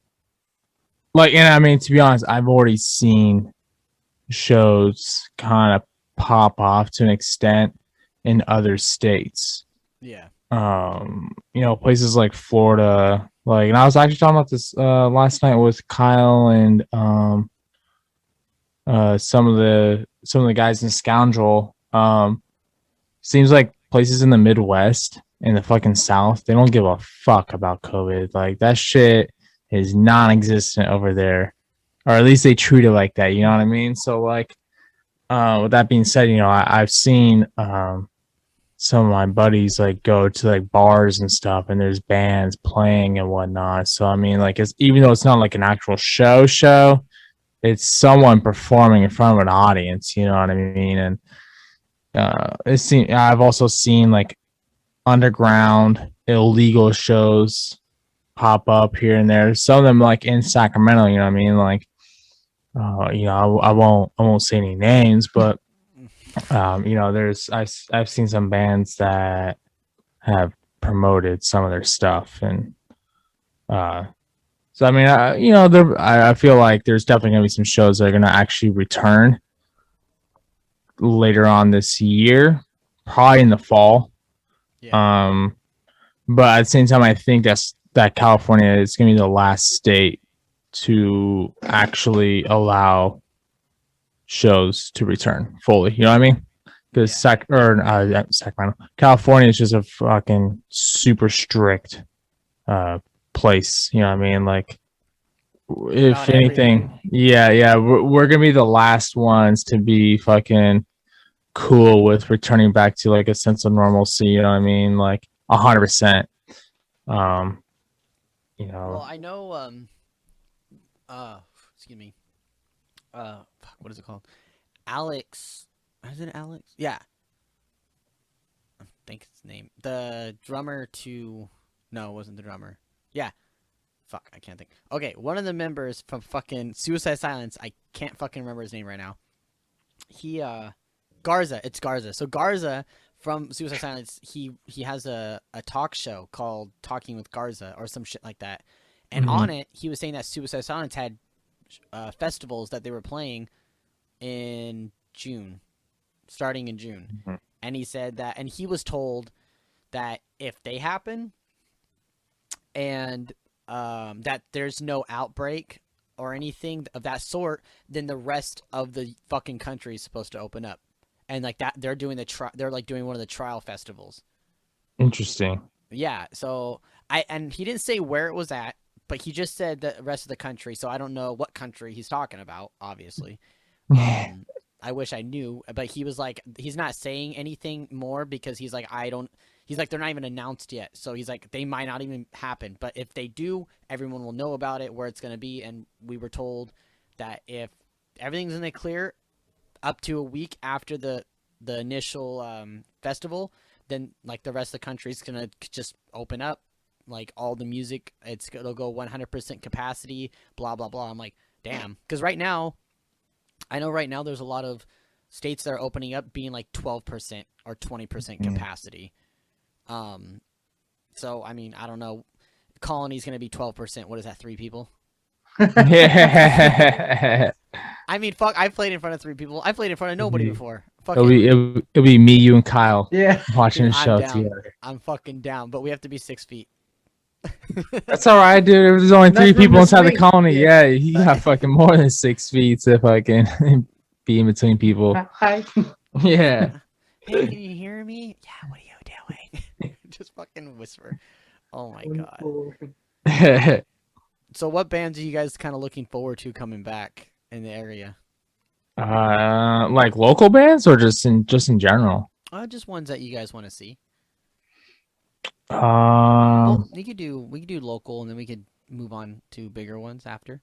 like, and I mean, to be honest, I've already seen shows kind of pop off to an extent in other states. Yeah. You know, places like Florida, like, and I was actually talking about this last night with Kyle and some of the guys in Scoundrel. Seems like places in the Midwest and the fucking South, they don't give a fuck about COVID. Like, that shit is non-existent over there. or at least they treat it like that. You know what I mean? So like, with that being said, I've seen some of my buddies like go to like bars and stuff, and there's bands playing and whatnot. So I mean, like, it's even though it's not like an actual show, it's someone performing in front of an audience. You know what I mean? And I've also seen like underground illegal shows pop up here and there. Some of them like in Sacramento. You know what I mean? Like, I won't say any names, but I've seen some bands that have promoted some of their stuff, and so I mean, I feel like there's definitely gonna be some shows that are gonna actually return later on this year, probably in the fall. Yeah. But at the same time, I think that California is gonna be the last state to actually allow shows to return fully. You know what I mean? Because Sacramento, California is just a fucking super strict place. You know what I mean? Like, if About anything, everything. yeah, we're gonna be the last ones to be fucking cool with returning back to like a sense of normalcy. You know what I mean? Like 100%. Um, Well, I know. Excuse me. Fuck, what is it called? Alex. Is it Alex? Yeah. I think it's his name. The drummer to. No, it wasn't the drummer. Yeah. Fuck, I can't think. Okay, one of the members from fucking Suicide Silence. I can't fucking remember his name right now. He Garza. It's Garza. So Garza from Suicide Silence. He has a talk show called Talking with Garza or some shit like that. And Mhm. on it, he was saying that Suicide Silence had festivals that they were playing in June, starting in June. Mhm. And he said that, and he was told that if they happen and that there's no outbreak or anything of that sort, then the rest of the fucking country is supposed to open up. And like that, they're doing they're like doing one of the trial festivals. Interesting. Yeah. So and he didn't say where it was at, but he just said the rest of the country. So I don't know what country he's talking about, obviously. I wish I knew, but he was like, he's not saying anything more because he's like, he's like, they're not even announced yet. So he's like, they might not even happen. But if they do, everyone will know about it, where it's going to be. And we were told that if everything's in the clear up to a week after the initial festival, then like the rest of the country's going to just open up. Like all the music, it'll go 100% capacity, blah, blah, blah. I'm like, damn. Because I know right now there's a lot of states that are opening up being like 12% or 20% capacity. So, I mean, I don't know. Colony's going to be 12%. What is that, 3 people? Yeah. I mean, fuck, I played in front of 3 people. I played in front of nobody before. It'll be me, you, and Kyle Yeah. watching the I'm show down. together. I'm fucking down, but we have to be 6 feet. That's all right, dude. There's only 3 Enough room people to inside the swing. colony. Yeah. Yeah, you got fucking more than 6 feet to fucking be in between people. Hi. Yeah. Hey, can you hear me? Yeah, what are you doing? Just fucking whisper. Oh my god. So what bands are you guys kind of looking forward to coming back in the area? Like local bands or just in general? Just ones that you guys want to see. Um, Well, we could do local, and then we could move on to bigger ones after.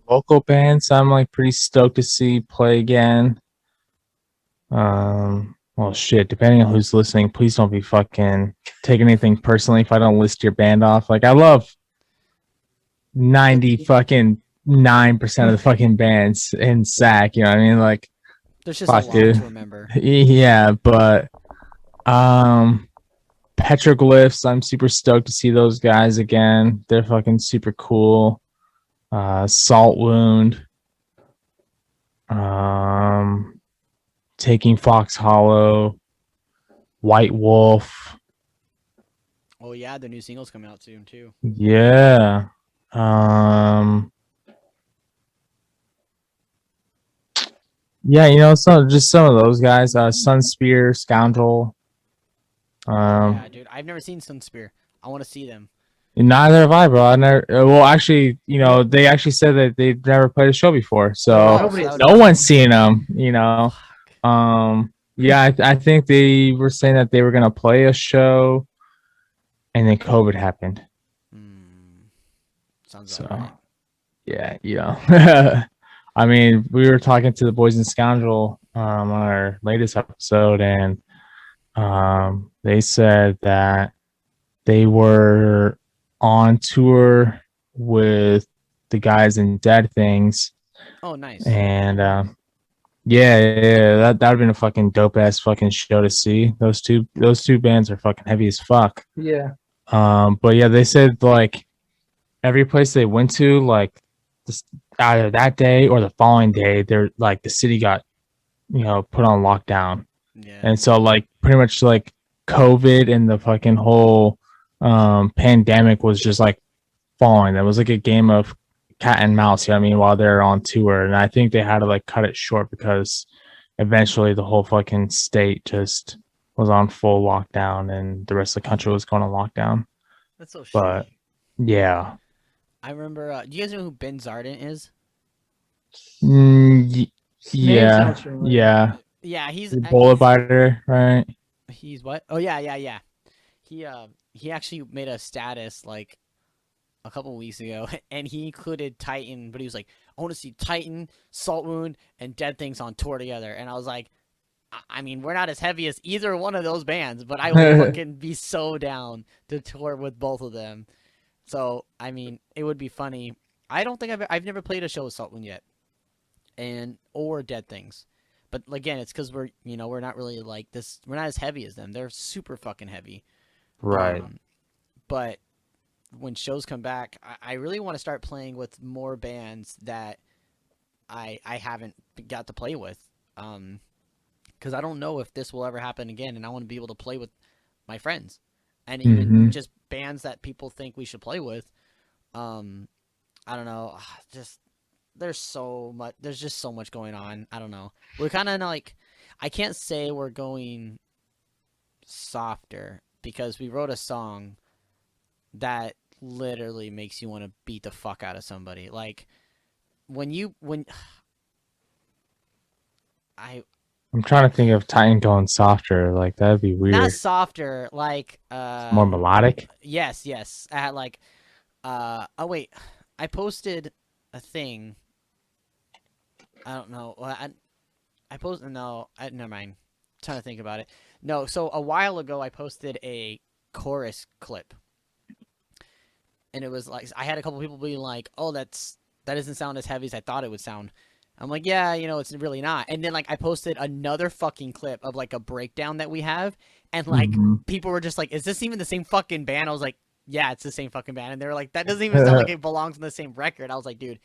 local bands I'm like pretty stoked to see play again. Well, shit, depending on who's listening, please don't be fucking taking anything personally if I don't list your band off. Like, I love 90 fucking 9% of the fucking bands in SAC, you know what I mean? Like, There's just fuck, a lot dude. to remember. Yeah, but Petroglyphs, I'm super stoked to see those guys again. They're fucking super cool. Salt Wound. Taking Fox Hollow. White Wolf. Oh yeah, the new single's coming out soon too. Yeah. Yeah, just some of those guys. Sunspear, Scoundrel. Yeah, dude, I've never seen Sunspear. I want to see them. Neither have I, bro. I never. Well, actually, they actually said that they've never played a show before, so Nobody's no one's seen them. Yeah, I think they were saying that they were gonna play a show, and then COVID happened. Sounds So, about right. yeah. I mean, we were talking to the Boys and Scoundrel on our latest episode, and they said that they were on tour with the guys in Dead Things, Oh, nice. and yeah, that would have been a fucking dope ass fucking show to see. Those two bands are fucking heavy as fuck. Yeah. But yeah, they said like every place they went to, like either that day or the following day, they're like the city got put on lockdown, Yeah. and so like pretty much like COVID and the fucking whole pandemic was just like falling. That was like a game of cat and mouse, while they're on tour. And I think they had to like cut it short because eventually the whole fucking state just was on full lockdown and the rest of the country was going on lockdown. That's so shitty. But yeah. I remember, do you guys know who Ben Zarden is? Yeah. Yeah, he's the bullet biter, right? He's what? Oh yeah. He actually made a status like a couple weeks ago, and he included Titan, but he was like, I want to see Titan, Salt Wound, and Dead Things on tour together. And I was like, I mean, we're not as heavy as either one of those bands, but I would fucking be so down to tour with both of them. So, I mean, it would be funny. I don't think I've never played a show with Salt Wound yet, or Dead Things. But again, it's because we're not really like this. We're not as heavy as them. They're super fucking heavy. Right. But when shows come back, I really want to start playing with more bands that I haven't got to play with. Because I don't know if this will ever happen again, and I want to be able to play with my friends, and even just bands that people think we should play with. I don't know. There's just so much going on. I don't know. We're kind of like, I can't say we're going softer because we wrote a song that literally makes you want to beat the fuck out of somebody. Like I'm trying to think of Titan going softer. Like that'd be weird. Not softer, like more melodic. Yes. Oh wait, I posted a thing. I don't know. I posted never mind. I'm trying to think about it. No, so a while ago I posted a chorus clip, and it was like I had a couple people being like, "Oh, that doesn't sound as heavy as I thought it would sound." I'm like, yeah, it's really not. And then like I posted another fucking clip of like a breakdown that we have, and like people were just like, "Is this even the same fucking band?" I was like, "Yeah, it's the same fucking band." And they were like, "That doesn't even sound like it belongs on the same record." I was like, "Dude,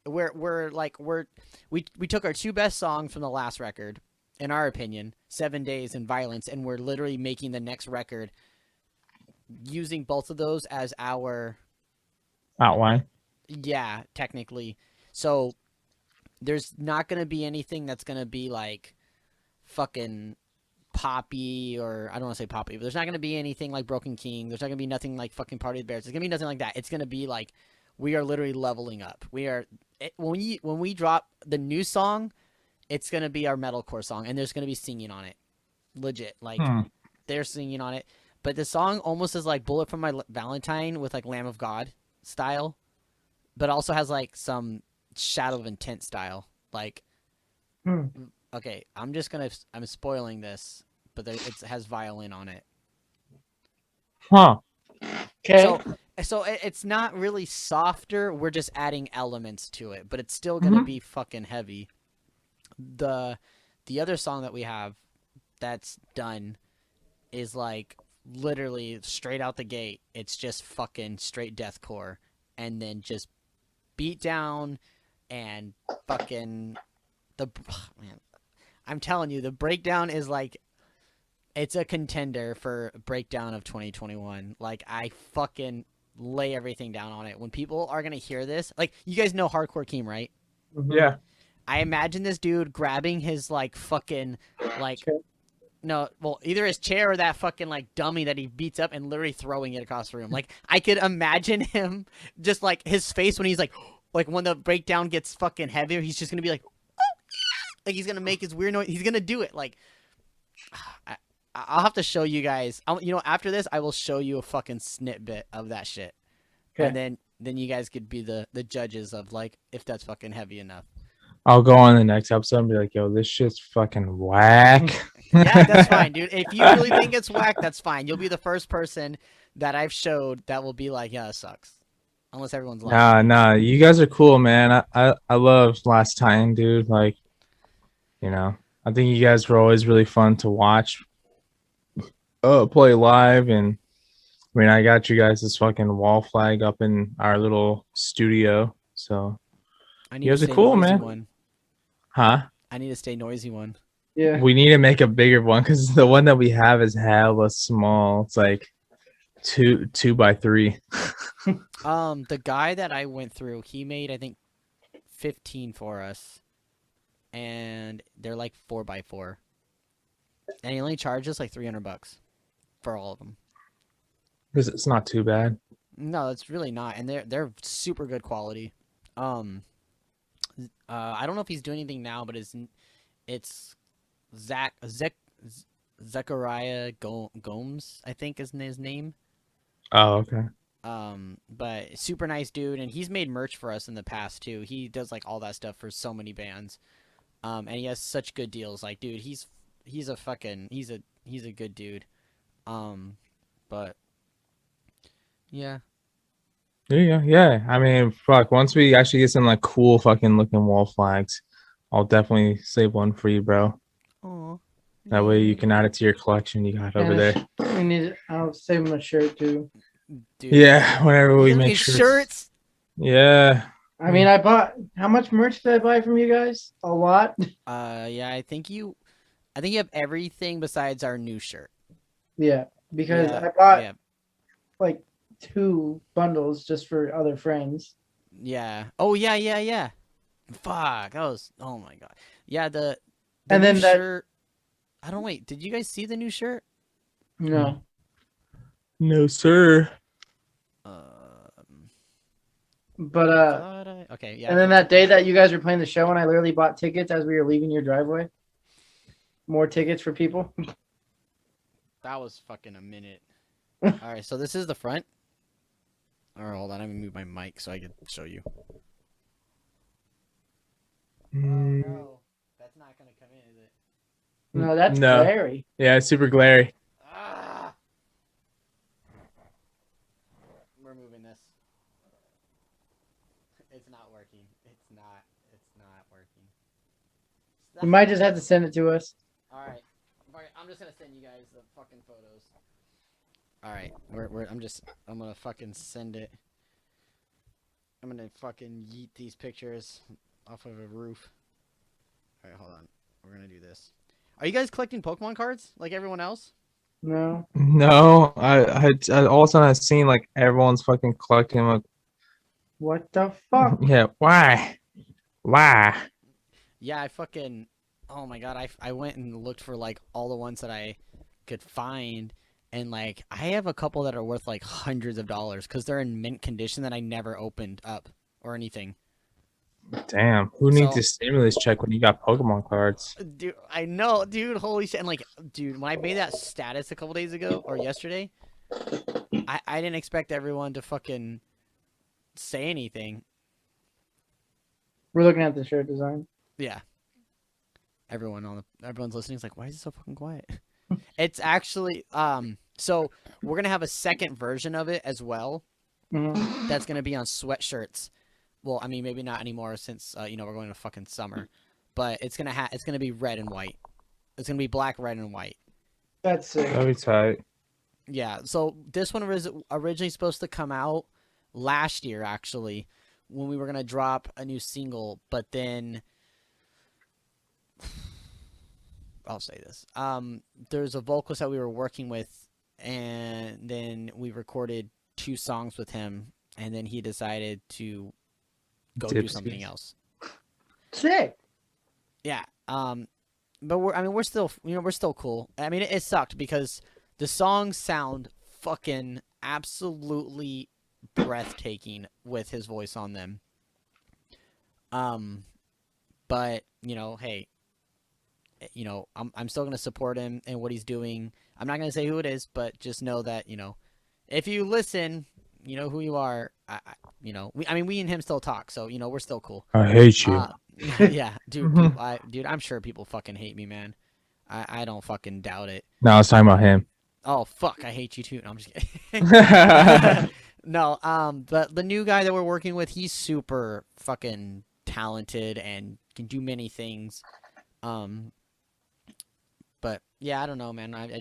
we took our two best songs from the last record, in our opinion, 7 Days and Violence, and we're literally making the next record using both of those as our outline." Yeah, technically. So there's not going to be anything that's going to be like fucking poppy, or I don't want to say poppy, but there's not going to be anything like Broken King. There's not going to be nothing like fucking Party of the Bears. There's going to be nothing like that. It's going to be like we are literally leveling up. When we drop the new song, it's going to be our metalcore song, and there's going to be singing on it. Legit. Like they're singing on it. But the song almost is like Bullet from My Valentine with like Lamb of God style, but also has like some Shadow of Intent style. Like, okay, I'm spoiling this, but it has violin on it. Okay. So it's not really softer. We're just adding elements to it, but it's still gonna be fucking heavy. The other song that we have that's done is like literally straight out the gate. It's just fucking straight deathcore, and then just beat down. And fucking man, I'm telling you, the breakdown is like, it's a contender for breakdown of 2021. Like I fucking lay everything down on it. When people are gonna hear this, like you guys know Hardcore Keem, right? Yeah. I imagine this dude grabbing his like fucking like No, well, either his chair or that fucking like dummy that he beats up and literally throwing it across the room. Like I could imagine him just like his face when he's like when the breakdown gets fucking heavier, he's just gonna be like, oh, yeah! Like he's gonna make his weird noise. He's gonna do it. Like I'll have to show you guys. After this, I will show you a fucking snippet of that shit, Okay. and then you guys could be the judges of like if that's fucking heavy enough. I'll go on the next episode and be like, yo, this shit's fucking whack. Yeah, that's fine, dude. If you really think it's whack, that's fine. You'll be the first person that I've showed that will be like, yeah, it sucks. Unless everyone's lying. Nah, you guys are cool, man. I love Last Titan, dude. Like, I think you guys were always really fun to watch play live. And I mean, I got you guys this fucking wall flag up in our little studio. So I need you guys to are stay cool, noisy man. One. Huh? I need to stay noisy one. Yeah. We need to make a bigger one because the one that we have is hella small. It's like two by 3. The guy that I went through, he made I think 15 for us, and they're like 4x4, and he only charges like $300 for all of them. Because it's not too bad. No, it's really not, and they're super good quality. I don't know if he's doing anything now, but it's Zechariah Gomes, I think is his name. Oh, okay. But super nice dude, and he's made merch for us in the past too. He does like all that stuff for so many bands. And he has such good deals. Like, dude, he's a good dude. But yeah. There you go. Yeah. I mean, fuck. Once we actually get some like cool fucking looking wall flags, I'll definitely save one for you, bro. Oh. That way you can add it to your collection you got over there. I'll save him a shirt too. Dude, Yeah, whenever we make shirts. Yeah. I mean, how much merch did I buy from you guys? A lot. Yeah, I think you have everything besides our new shirt. Yeah, because Yeah, I bought yeah. like 2 bundles just for other friends. Yeah. Oh yeah. Fuck. Oh my god. Yeah, the And new then that- shirt. I don't wait. Did you guys see the new shirt? No. No, sir. But Okay, yeah. and then that day that you guys were playing the show and I literally bought tickets as we were leaving your driveway. More tickets for people. That was fucking a minute. All right, so this is the front. All right, hold on. I'm gonna move my mic so I can show you. No, that's not gonna come in, is it? No, that's No. glary. Yeah, it's super glary. Ah! We're moving this. It's not working. It's not working. You might just have to send it to us. All right. I'm just gonna send you guys the fucking photos. All right, I'm gonna fucking send it. I'm gonna fucking yeet these pictures off of a roof. All right, hold on. We're gonna do this. Are you guys collecting Pokemon cards like everyone else? No. No, I all of a sudden I've seen like everyone's fucking collecting. Like, What the fuck? yeah, why? Yeah, I fucking. Oh my god, I went and looked for like all the ones that I could find, and like I have a couple that are worth like hundreds of dollars because they're in mint condition that I never opened up or anything. Damn, who needs So- a stimulus check when you got Pokemon cards? Dude, I know, dude. Holy shit! And like, dude, when I made that status a couple days ago or yesterday, I didn't expect everyone to fucking say anything. We're looking at the shirt design. Yeah. Everyone's listening is like, why is it so fucking quiet? It's actually so we're gonna have a second version of it as well. Mhm. That's gonna be on sweatshirts. Well, I mean maybe not anymore since we're going to fucking summer. But it's gonna be red and white. It's gonna be black, red, and white. That's sick. That'd be tight. Yeah. So this one was originally supposed to come out last year, actually, when we were gonna drop a new single, but then I'll say this. There's a vocalist that we were working with, and then we recorded 2 songs with him, and then he decided to go do something Dipsies. else. Sick. Yeah. but we're still, we're still cool. I mean, it sucked because the songs sound fucking absolutely breathtaking with his voice on them. Um, but hey, I'm still gonna support him and what he's doing. I'm not gonna say who it is, but just know that if you listen, you know who you are. We and him still talk, so we're still cool. I hate you. Yeah, dude, dude, I'm sure people fucking hate me, man. I don't fucking doubt it. No, I was talking about him. Oh fuck, I hate you too. No, I'm just kidding. No, but the new guy that we're working with, he's super fucking talented and can do many things. Um, but yeah, I don't know, man. I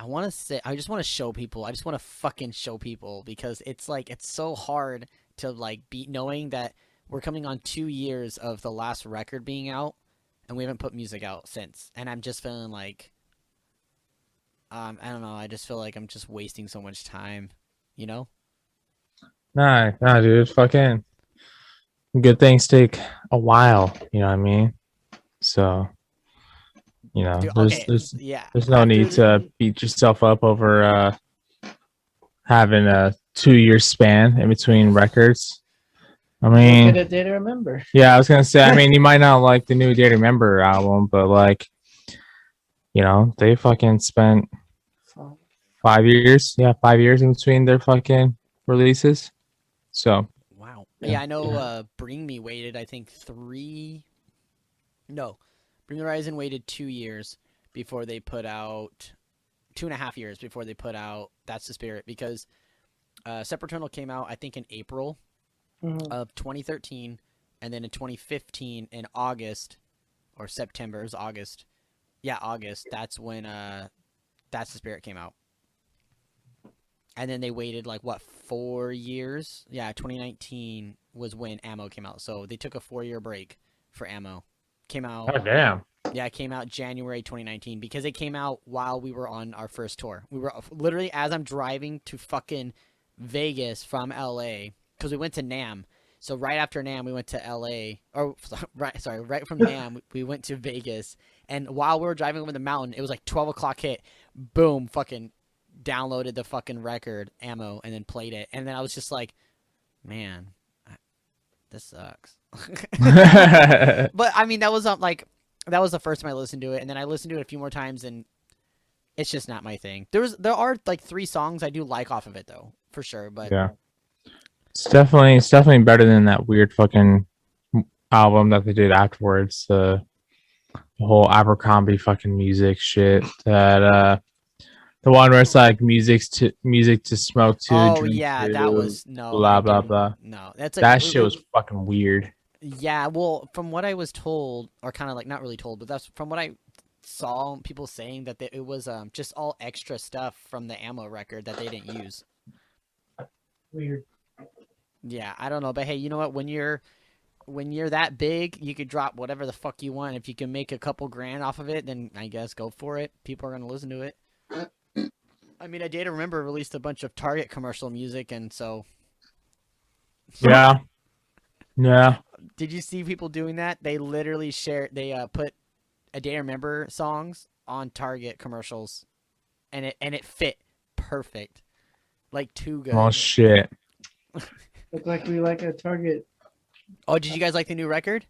want to say, I just want to show people. I just want to fucking show people because it's like it's so hard to like be knowing that we're coming on 2 years of the last record being out, and we haven't put music out since. And I'm just feeling like, I don't know. I just feel like I'm just wasting so much time, you know? Nah, dude. Fucking good things take a while. You know what I mean? So, Dude, there's okay, there's yeah. there's no After need to beat yourself up over having a 2 year span in between records. I Look at mean, a day to remember. yeah, I was gonna say. I mean, you might not like the new Day to Remember album, but like, they fucking spent 5 years. Yeah, 5 years in between their fucking releases. So Wow. yeah. Yeah, I know. Bring Me waited, I think 3. No, Bring the Horizon waited 2 years before they put out 2.5 years before they put out That's the Spirit because Sepaternal came out I think in April of 2013, and then in 2015 in August or September, it was August. Yeah, August. That's when That's the Spirit came out. And then they waited like what 4 years? Yeah, 2019 was when Ammo came out. So they took a 4-year break for Ammo. Came out. Oh damn. Yeah, it came out January 2019 because it came out while we were on our first tour. We were literally as I'm driving to fucking Vegas from LA because we went to NAM. So right after NAM, we went to LA. Or right from NAM, we went to Vegas. And while we were driving over the mountain, it was like 12 o'clock hit. Boom, fucking downloaded the fucking record, Ammo, and then played it. And then I was just like, man, this sucks. But I mean, that was the first time I listened to it, and then I listened to it a few more times, and it's just not my thing. There are like 3 songs I do like off of it though, for sure. But Yeah. It's definitely better than that weird fucking album that they did afterwards. The whole Abercrombie fucking music shit. That the one where it's like music to smoke to. oh drink yeah, to, that was no, blah blah blah. no. That's like That shit was fucking weird. yeah. Well, from what I was told, or kind of like not really told, but that's from what I saw people saying that it was just all extra stuff from the Ammo record that they didn't use. Weird. Yeah, I don't know, but hey, you know what? When you're that big, you could drop whatever the fuck you want. If you can make a couple grand off of it, then I guess go for it. People are gonna listen to it. I mean, I did remember released a bunch of Target commercial music, and so Yeah. Yeah. did you see people doing that? They literally put a Day to Remember songs on Target commercials, and it fit perfect, like too good. Oh shit. Look like we like a Target. Oh, did you guys like the new record?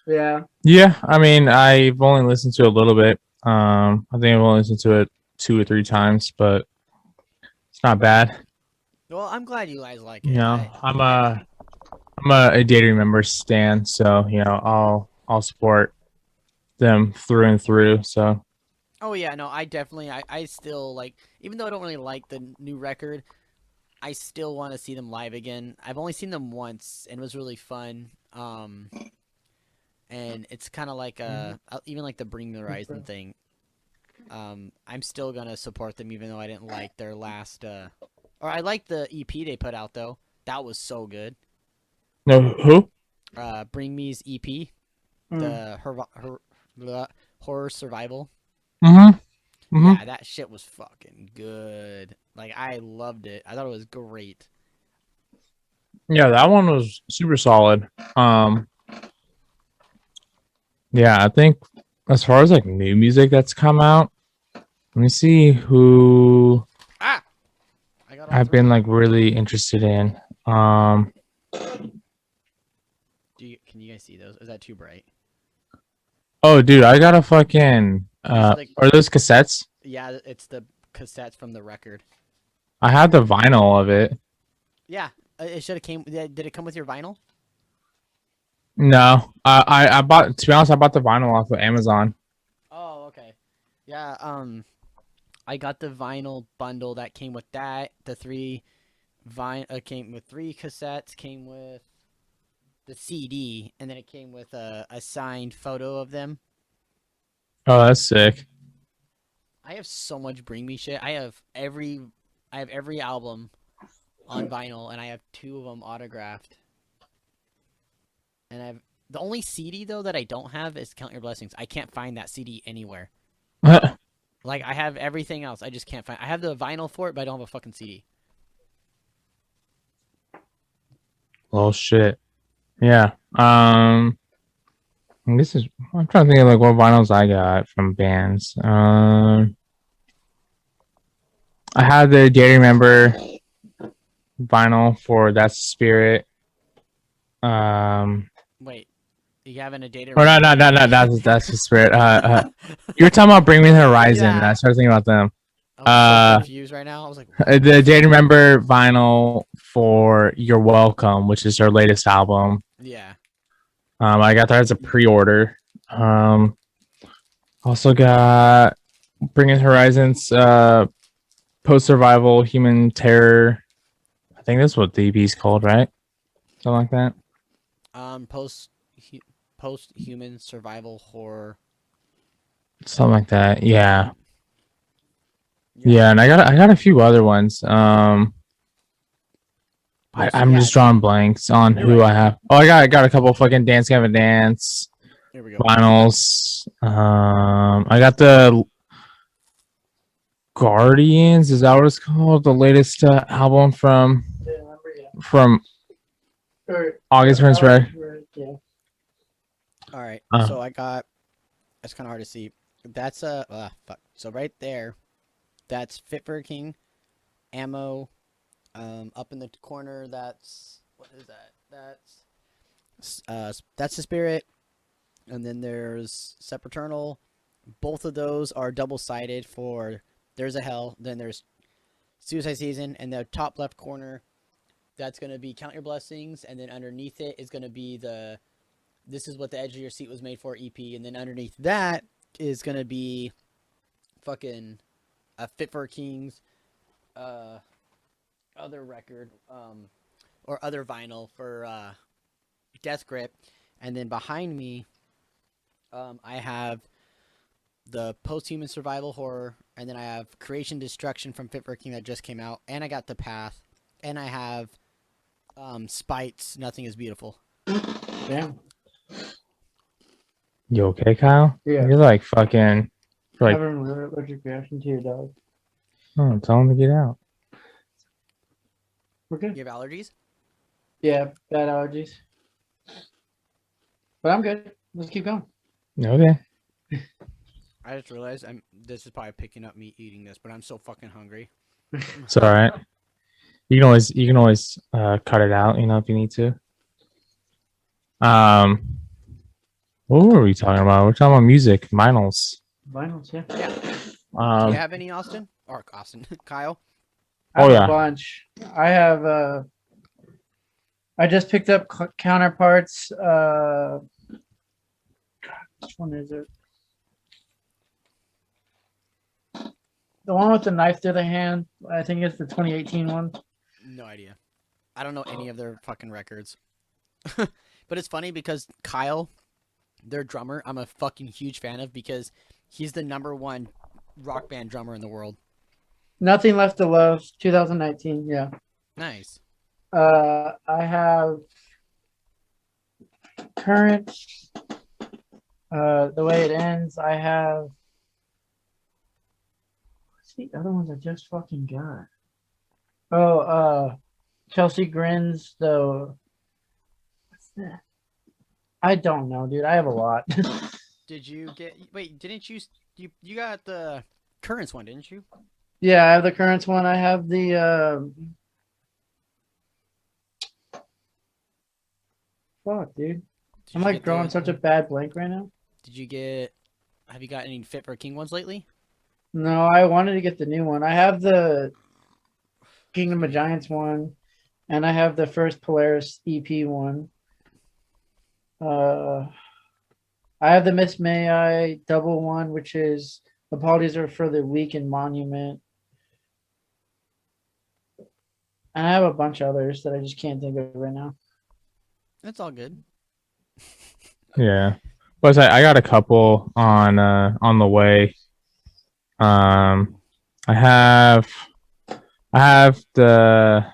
Yeah. Yeah, I mean, I've only listened to it a little bit. I think I've only listened to it 2 or 3 times, but it's not bad. Well, I'm glad you guys like it. You know, I'm a Day to Remember stan, so I'll support them through and through. So Oh yeah, no, I definitely, I still like, even though I don't really like the new record, I still want to see them live again. I've only seen them once, and it was really fun. And it's kind of like even like the Bring the Horizon thing. I'm still gonna support them, even though I didn't like their last. Or I liked the EP they put out though. That was so good. no, who? Bring Me's EP, the horror survival. Yeah, that shit was fucking good. Like, I loved it. I thought it was great. Yeah, that one was super solid. Yeah, I think as far as like new music that's come out, let me see who Ah, I got all I've three. been like really interested in. Can you guys see those? Is that too bright? Oh, dude, I got a fucking These are those cassettes? yeah, it's the cassettes from the record. I had the vinyl of it. Yeah, it should have came. Did it come with your vinyl? No, I bought. To be honest, I bought the vinyl off of Amazon. Oh, okay. Yeah, I got the vinyl bundle that came with that. The came with three cassettes, came with the CD, and then it came with a signed photo of them. Oh, that's sick. I have so much Bring Me shit. I have every album on vinyl, and I have two of them autographed. And I have the only CD though that I don't have is Count Your Blessings. I can't find that CD anywhere. Like I have everything else, I just can't find. I have the vinyl for it, but I don't have a fucking CD. Oh shit. Yeah. This is. I'm trying to think of like what vinyls I got from bands. I had the Day to Remember vinyl for That's the Spirit. Wait, you having a data? Or no, that's the Spirit. You were talking about Bring Me the Horizon. Yeah. I started thinking about them. I'm so confused right now. I was like, The Day to Remember vinyl for You're Welcome, which is their latest album. yeah. I got that as a pre-order. Also got Bringing Horizons, Post-Survival Human Terror. I think that's what the EP's called, right? Something like that. Post human survival horror. Something like that. Yeah. Yeah, and I got a few other ones. I'm just drawing blanks on who I have. Oh, I got a couple of fucking Dance Gavin Dance Here we go. vinyls. I got the Guardians. Is that what it's called? The latest album from August Prince Red. Yeah. All right. So I got. It's kind of hard to see. That's fuck. So right there, that's Fit for a King, Ammo. Up in the corner, that's what is that? That's the Spirit, and then there's Sepaternal. Both of those are double-sided for There's a Hell. Then there's Suicide Season, and the top left corner, that's gonna be Count Your Blessings, and then underneath it is gonna be the This Is What the Edge of Your Seat Was Made For EP, and then underneath that is gonna be fucking Fit for Kings, other record, or other vinyl for Death Grip, and then behind me, I have the Post-Human Survival Horror, and then I have Creation Destruction from Fit for a King that just came out, and I got The Path, and I have Spite's Nothing Is Beautiful. Damn. You okay, Kyle? Yeah. You're like fucking. Like, Having an allergic reaction to your dog. oh, tell him to get out. We're good. You have allergies? Yeah, bad allergies. But I'm good. Let's keep going. Okay. I just realized this is probably picking up me eating this, but I'm so fucking hungry. It's all right. You can always cut it out, if you need to. What were we talking about? We're talking about music, vinyls. Vinyls, yeah. Do you have any, Austin? Or Austin, Kyle? I have yeah. a bunch. I have I just picked up Counterparts. Which one is it? The one with the knife through the hand. I think it's the 2018 one. No idea. I don't know any of their fucking records. But it's funny because Kyle, their drummer, I'm a fucking huge fan of because he's the #1 rock band drummer in the world. Nothing Left to Love, 2019. Yeah. Nice. I have Current. The Way It Ends. I have. What's the other ones I just fucking got? Oh, Chelsea Grins. What's that? I don't know, dude. I have a lot. Did you get? Wait, didn't you got the Currents one, didn't you? Yeah, I have the Currents one. I have the fuck, dude. Did I'm you like get drawing the? such a bad blank right now. Did you get? Have you got any Fit for King ones lately? No, I wanted to get the new one. I have the Kingdom of Giants one, and I have the first Polaris EP one. Uh, I have the Miss May I double one, which is Apologies Are for the Weak and Monument. And I have a bunch of others that I just can't think of right now. That's all good. Yeah, but I got a couple on the way. I have the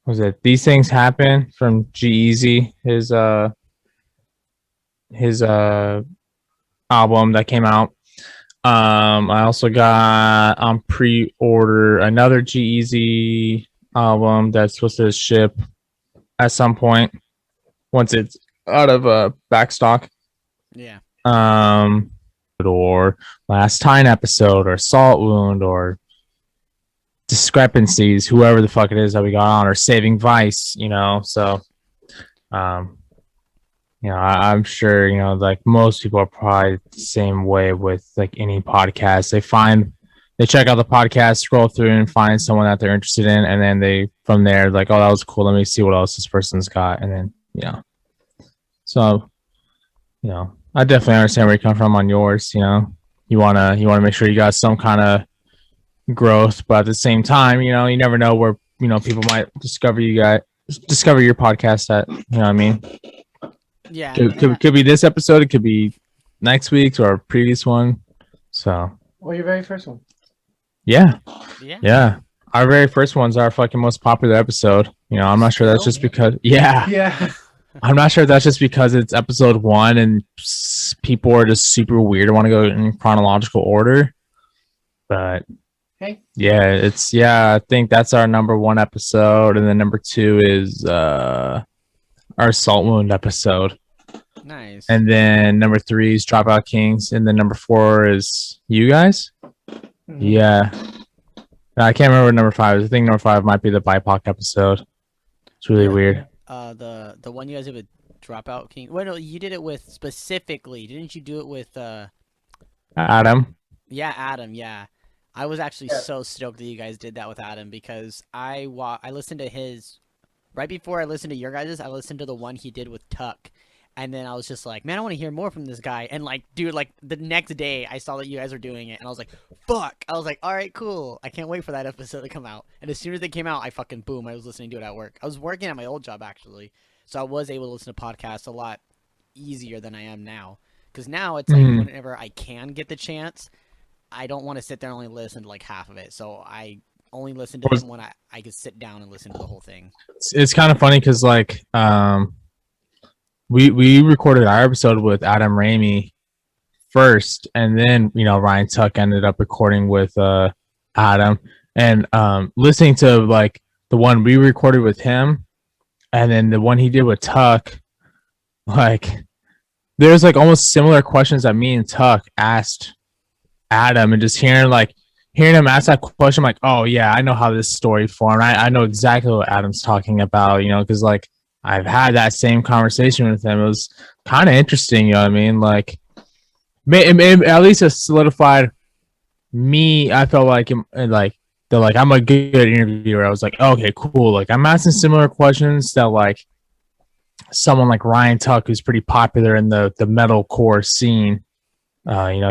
what was it? These Things Happen from G-Eazy, his album that came out. I also got on pre-order another G-Eazy album that's supposed to ship at some point once it's out of backstock. Yeah. Or Last Time episode or Salt Wound or Discrepancies, whoever the fuck it is that we got on, or Saving Vice, so I'm sure, like most people are probably the same way with like any podcast. They check out the podcast, scroll through and find someone that they're interested in. And then they, from there, like, oh, that was cool. Let me see what else this person's got. And then, so, I definitely understand where you come from on yours. You want to make sure you got some kind of growth, but at the same time, you never know where, people might discover your podcast at, you know what I mean? Yeah. Could be this episode. It could be next week's or a previous one. So. Well, your very first one. Yeah. Our very first one's our fucking most popular episode. I'm not sure that's just because. Yeah. I'm not sure if that's just because it's episode 1 and people are just super weird and want to go in chronological order. But okay. Yeah, I think that's our number 1 episode, and then number 2 is our Salt Wound episode. Nice. And then number 3 is Dropout Kings, and then number 4 is you guys. Mm-hmm. Yeah. I can't remember what number 5 is. I think number 5 might be the BIPOC episode. It's really weird. The one you guys did with Dropout King. Well, no, you did it with specifically. Didn't you do it with Adam? Yeah, Adam. Yeah, I was actually so stoked that you guys did that with Adam because I listened to his right before I listened to your guys's. I listened to the one he did with Tuck, and then I was just like, man, I want to hear more from this guy. And like, dude, like the next day I saw that you guys were doing it, and I was like, fuck. I was like, all right, cool. I can't wait for that episode to come out. And as soon as they came out, I fucking boom. I was listening to it at work. I was working at my old job actually, so I was able to listen to podcasts a lot easier than I am now. Because now it's like whenever I can get the chance, I don't want to sit there and only listen to like half of it. So I only listen to them when I can sit down and listen to the whole thing. It's kind of funny because like we recorded our episode with Adam Ramey first, and then Ryan Tuck ended up recording with Adam, and listening to like the one we recorded with him and then the one he did with Tuck, like there's like almost similar questions that me and Tuck asked Adam, and just hearing him ask that question, I'm like, oh yeah, I know how this story formed. I know exactly what Adam's talking about, because like I've had that same conversation with him. It was kind of interesting, you know what I mean? Like, at least it solidified me. I felt like I'm a good interviewer. I was like, okay, cool. Like, I'm asking similar questions that like someone like Ryan Tuck, who's pretty popular in the metalcore scene.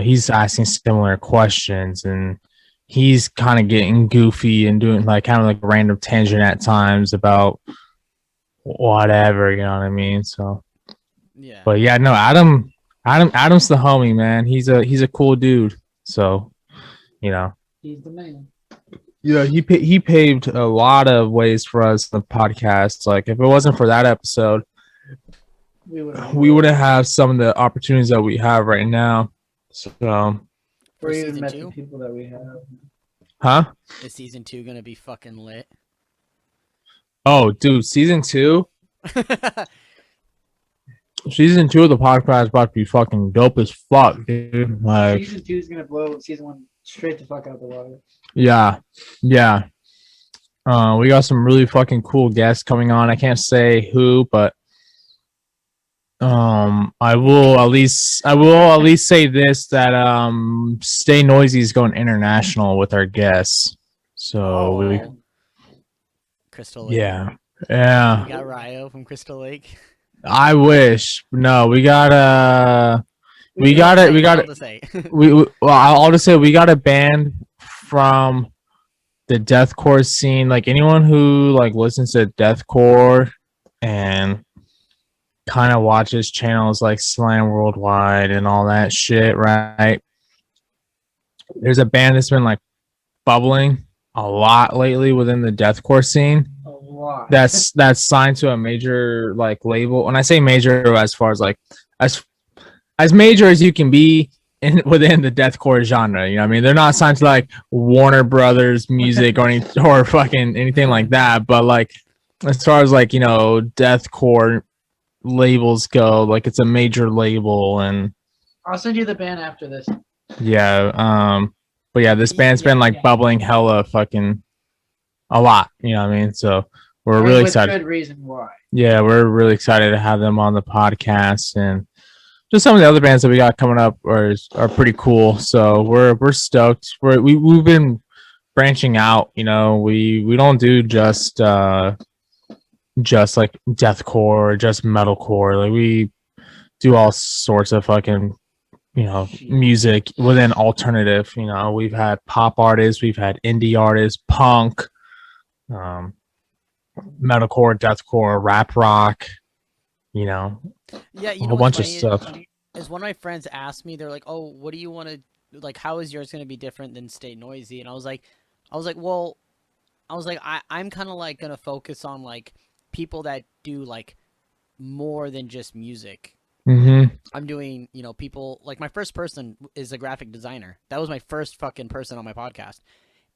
He's asking similar questions, and he's kind of getting goofy and doing like kind of like a random tangent at times about whatever, you know what I mean? So yeah. But yeah, no, Adam's the homie, man. He's a cool dude. So, he's the man. He paved a lot of ways for us in the podcast. Like if it wasn't for that episode, we wouldn't have some of the opportunities that we have right now. So or even met the people that we have. Huh? Is season 2 gonna be fucking lit? Oh, dude, season 2. season 2 of the podcast is about to be fucking dope as fuck, dude. Like, Season 2 is gonna blow season 1 straight the fuck out the water. yeah, yeah. We got some really fucking cool guests coming on. I can't say who, but I will at least say this, that Stay Noisy is going international with our guests. So Crystal Lake. yeah. We got Ryo from Crystal Lake. I wish. No, we got To say. well, I'll just say we got a band from the deathcore scene. Like anyone who like listens to deathcore and kind of watches channels like Slam Worldwide and all that shit, right? There's a band that's been like bubbling a lot lately within the deathcore scene. A lot. That's signed to a major like label. When I say major, as far as like as major as you can be within the deathcore genre, you know what I mean? They're not signed to like Warner Brothers Music or fucking anything like that, but like as far as like, you know, deathcore labels go, like it's a major label. And I'll send you the band after this. yeah, but yeah, this band's been like bubbling hella fucking a lot, you know what I mean? So we're really excited. Good reason why. Yeah, we're really excited to have them on the podcast, and just some of the other bands that we got coming up are pretty cool. So we're stoked. We've been branching out, you know. We don't do just like deathcore or just metalcore. Like we do all sorts of fucking, you know, music within alternative. You know, we've had pop artists, we've had indie artists, punk, metalcore, deathcore, rap rock, you know. Yeah, a whole bunch of stuff. Is one of my friends asked me, they're like, "Oh, what do you want to like? How is yours going to be different than Stay Noisy?" And I was like, well, I'm kind of like gonna focus on like people that do like more than just music. Mm-hmm. I'm doing, you know, people like my first person is a graphic designer. That was my first fucking person on my podcast.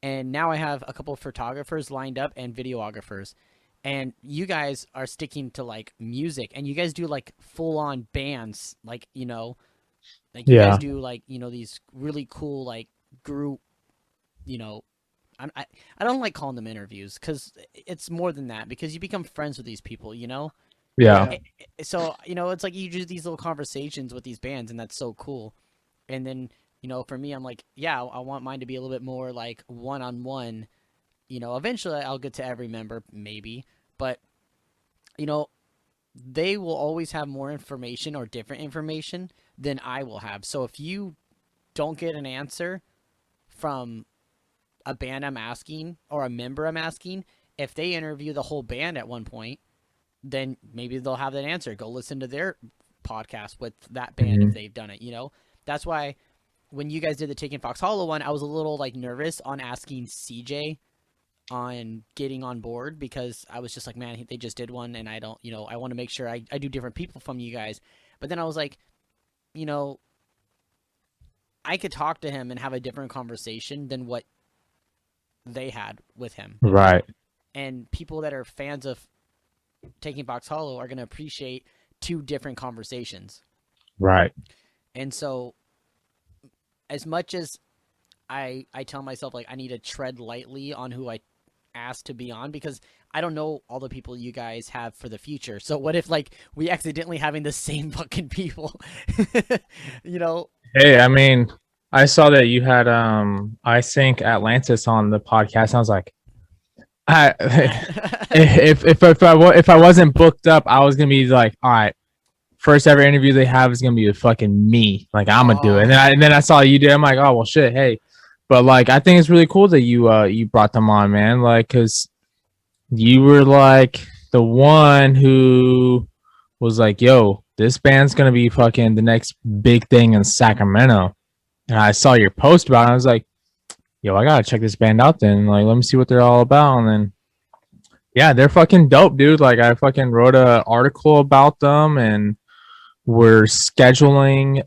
And now I have a couple of photographers lined up and videographers. And you guys are sticking to like music, and you guys do like full on bands, like, you know, like you guys do like, you know, these really cool like group, you know, I don't like calling them interviews because it's more than that, because you become friends with these people, you know? Yeah. So, you know, it's like you do these little conversations with these bands, and that's so cool. And then, you know, for me, I'm like, yeah, I want mine to be a little bit more like one-on-one. You know, eventually I'll get to every member, maybe. But, you know, they will always have more information or different information than I will have. So if you don't get an answer from a band I'm asking or a member I'm asking, if they interview the whole band at one point, then maybe they'll have that answer. Go listen to their podcast with that band if they've done it, you know? That's why when you guys did the Taking Fox Hollow one, I was a little like nervous on asking CJ on getting on board, because I was just like, man, they just did one, and I don't, you know, I want to make sure I do different people from you guys. But then I was like, you know, I could talk to him and have a different conversation than what they had with him. Right. And people that are fans of Taking Fox Hollow are going to appreciate two different conversations. Right. And so as much as I tell myself like I need to tread lightly on who I ask to be on, because I don't know all the people you guys have for the future. So what if like we accidentally having the same fucking people? You know? Hey, I mean, I saw that you had I think Atlantis on the podcast. I was like, if I wasn't booked up, I was gonna be like, all right, first ever interview they have is gonna be with fucking me. Like I'm gonna do it. And then I saw you did. I'm like, oh well, shit, hey. But like, I think it's really cool that you brought them on, man. Like, cause you were like the one who was like, yo, this band's gonna be fucking the next big thing in Sacramento. And I saw your post about it. I was like, yo, I gotta check this band out then. Like, let me see what they're all about. And then, yeah, they're fucking dope, dude. Like, I fucking wrote an article about them, and we're scheduling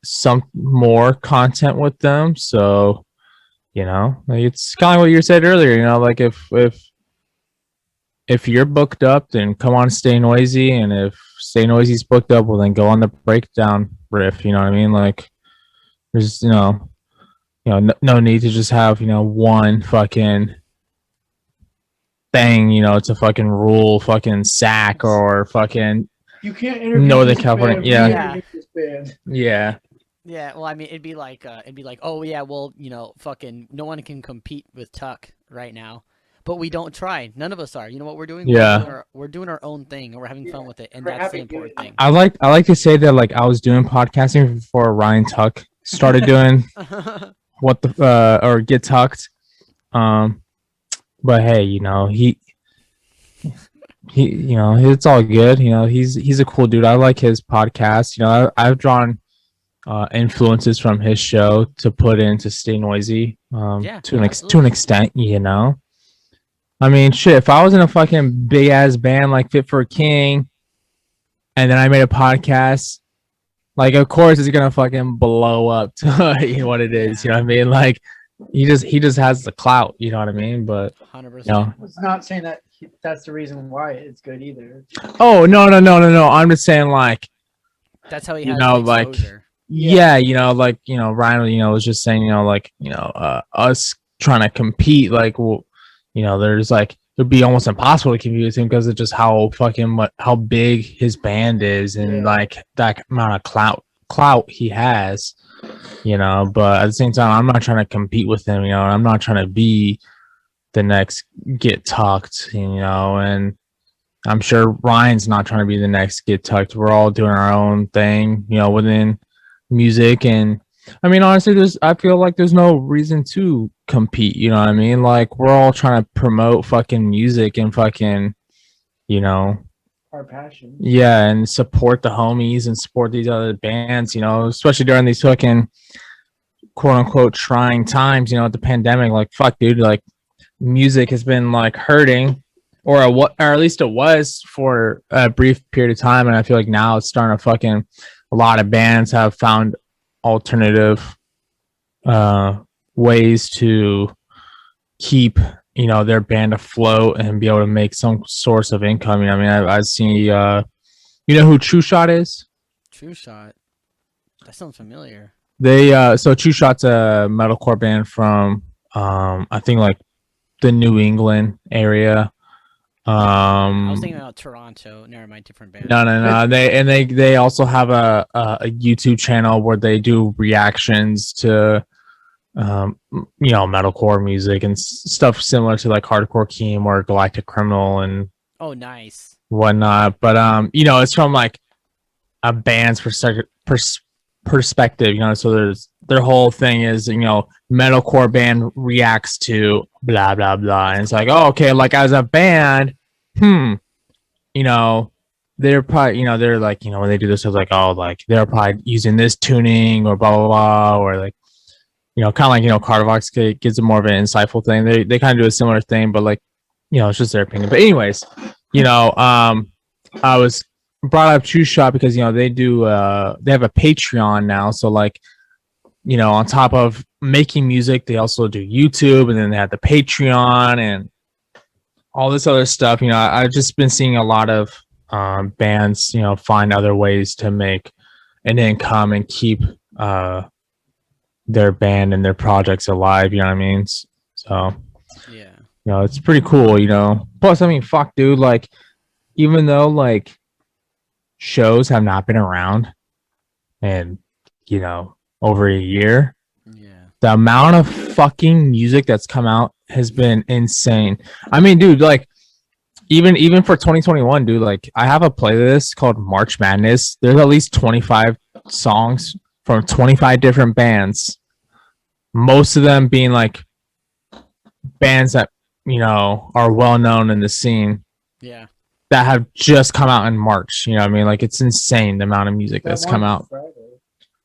some more content with them. So, you know, like, it's kind of what you said earlier. You know, like if if you're booked up, then come on Stay Noisy, and if Stay Noisy's booked up, well then go on the breakdown riff. You know what I mean? Like there's no need to just have one fucking thing, to fucking rule fucking SAC or fucking You can't interview Northern this California. band. Yeah. We interviewed this band. Yeah. Yeah, well, I mean, it'd be like, oh yeah, well, fucking, no one can compete with Tuck right now, but we don't try. None of us are. You know what we're doing? Yeah. We're doing our own thing, and we're having fun with it, and We're that's the having good important thing. I like to say that like I was doing podcasting before Ryan Tuck started doing or Get Tucked. But hey, he it's all good. He's a cool dude. I like his podcast. I've drawn influences from his show to put into Stay Noisy. To an extent. I mean, shit. If I was in a fucking big ass band like Fit for a King, and then I made a podcast, like of course it's gonna fucking blow up to what it is. You know what I mean? Like he just has the clout. You know what I mean? But 100%. It's not saying that that's the reason why it's good either. Oh no! I'm just saying like that's how he has the like exposure. Ryan was just saying us trying to compete like there's like it'd be almost impossible to compete with him because of just how big his band is and like that amount of clout he has, but at the same time I'm not trying to compete with him, I'm not trying to be the next Get Tucked, and I'm sure Ryan's not trying to be the next Get Tucked. We're all doing our own thing, within music. And I mean, honestly, I feel like there's no reason to compete. You know what I mean? Like we're all trying to promote fucking music and fucking, our passion. Yeah, and support the homies and support these other bands. Especially during these fucking quote unquote trying times. The pandemic. Like fuck, dude. Like music has been like hurting. Or at least it was for a brief period of time, and I feel like now it's starting to a lot of bands have found alternative ways to keep their band afloat and be able to make some source of income. I mean, I've seen you know who True Shot is? True Shot. That sounds familiar. So True Shot's a metalcore band from I think like the New England area. I was thinking about Toronto. Never mind, different band. No. They also have a YouTube channel where they do reactions to metalcore music and stuff similar to like Hardcore Keem or Galactic Criminal and nice whatnot. But it's from like a band's perspective. So their whole thing is metalcore band reacts to blah blah blah, and it's like, oh, okay, like as a band. They're probably, they're like, when they do this, it's like, oh, like they're probably using this tuning or blah, blah, blah, or like, kind of like, Cartervox gives it more of an insightful thing. They kind of do a similar thing, but like, it's just their opinion. But anyways, I was brought up True Shot because, they have a Patreon now. So like, on top of making music, they also do YouTube, and then they have the Patreon and all this other stuff. I've just been seeing a lot of bands, find other ways to make an income and keep their band and their projects alive. You know what I mean? So, yeah, it's pretty cool. Plus, I mean, fuck, dude. Like, even though like shows have not been around, and over a year, the amount of fucking music that's come out has been insane. I mean, dude, like even for 2021, dude, like I have a playlist called March Madness. There's at least 25 songs from 25 different bands. Most of them being like bands that, are well known in the scene. Yeah. That have just come out in March. You know what I mean? Like it's insane the amount of music that's come out. Friday.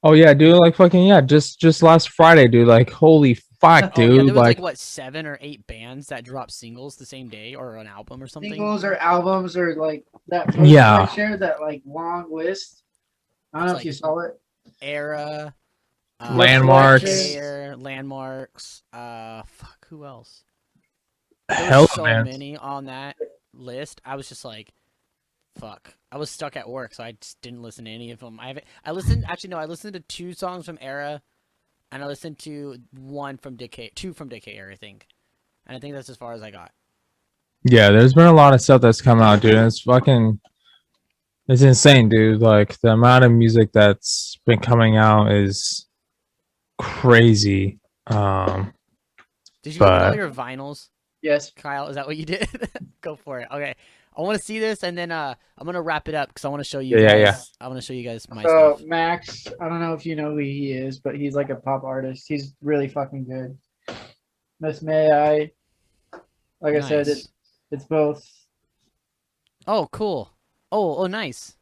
Oh yeah, dude, like fucking yeah, just last Friday, dude. Like holy fuck, dude. There was like what 7 or 8 bands that dropped singles the same day or an album or something. Singles or albums or like that. Yeah. I shared that like long list. I don't know if you saw it. Era. Landmarks. Landmarks. Fuck. Who else? Hell, so man. Many on that. list, I was just like, fuck. I was stuck at work, so I just didn't listen to any of them. I listened. Actually, no. I listened to 2 songs from Era, and I listened to 2 from Decay Era, I think. And I think that's as far as I got. Yeah, there's been a lot of stuff that's come out, dude. And it's insane, dude. Like the amount of music that's been coming out is crazy. Did you look at all But your vinyls, Yes. Kyle? Is that what you did? Go for it. Okay. I want to see this, and then I'm gonna wrap it up because I want to show you guys. Yeah. I want to show you guys my So stuff. Max, I don't know if you know who he is, but he's like a pop artist. He's really fucking good. Miss May I, like I said, Nice. it's both. Oh, cool. Oh, nice.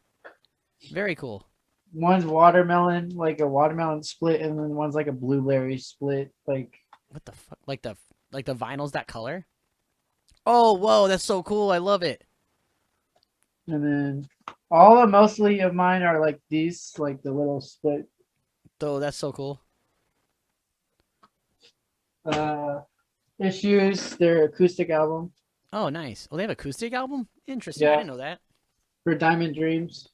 Very cool. One's watermelon, like a watermelon split, and then one's like a blueberry split. Like, What the fuck? Like the vinyls that color? Oh, whoa, that's so cool. I love it. and then mostly of mine are like these, like the little split. Though that's so cool. Issues, their acoustic album Oh, nice. Oh, they have acoustic album? Interesting. I Yeah. didn't know that. for Diamond Dreams.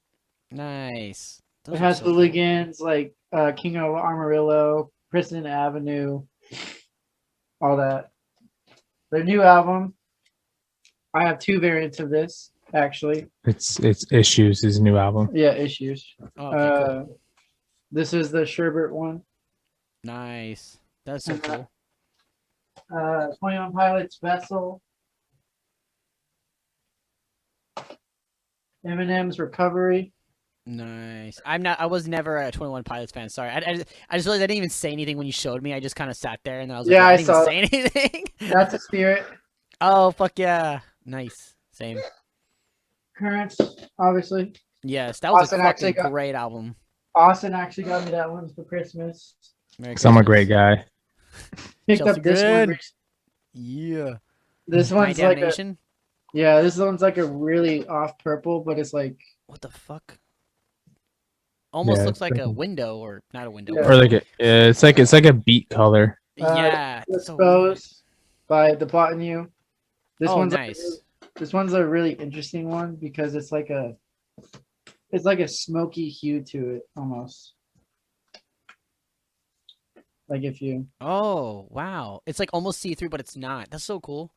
Nice. Those It are has so cool. hooligans like King of Amarillo, Prison Avenue, all that. Their new album. I have 2 variants of this actually. it's Issues, his new album. Yeah, issues. Oh, okay, cool. This is the Sherbert one. Nice. That's so cool. 21 Pilots Vessel. Eminem's Recovery. Nice. I was never a 21 Pilots fan. Sorry. I just realized I didn't even say anything when you showed me. I just kind of sat there and I was like, Yeah, I I didn't even saw say anything. That's a Spirit. Oh, fuck yeah. Nice. Same. Currents, obviously. Yes, that was Austin a actually fucking got- great album. Austin actually got me that one for Christmas. Merry Because I'm a Christmas. great guy. Picked Chelsea up this one. Grid. Yeah. This My one's like a, Damnation? this one's like a really off purple, but it's like What the fuck? Almost Yeah, looks like a freaking- window, or not a window. Yeah. Or like it's like a beat color. Yeah. it's so weird. Exposed by The Plot in You. This Oh, one's nice. this one's a really interesting one because it's like a smoky hue to it almost. Like if you Oh, wow. It's like almost see-through, but it's not. That's so cool.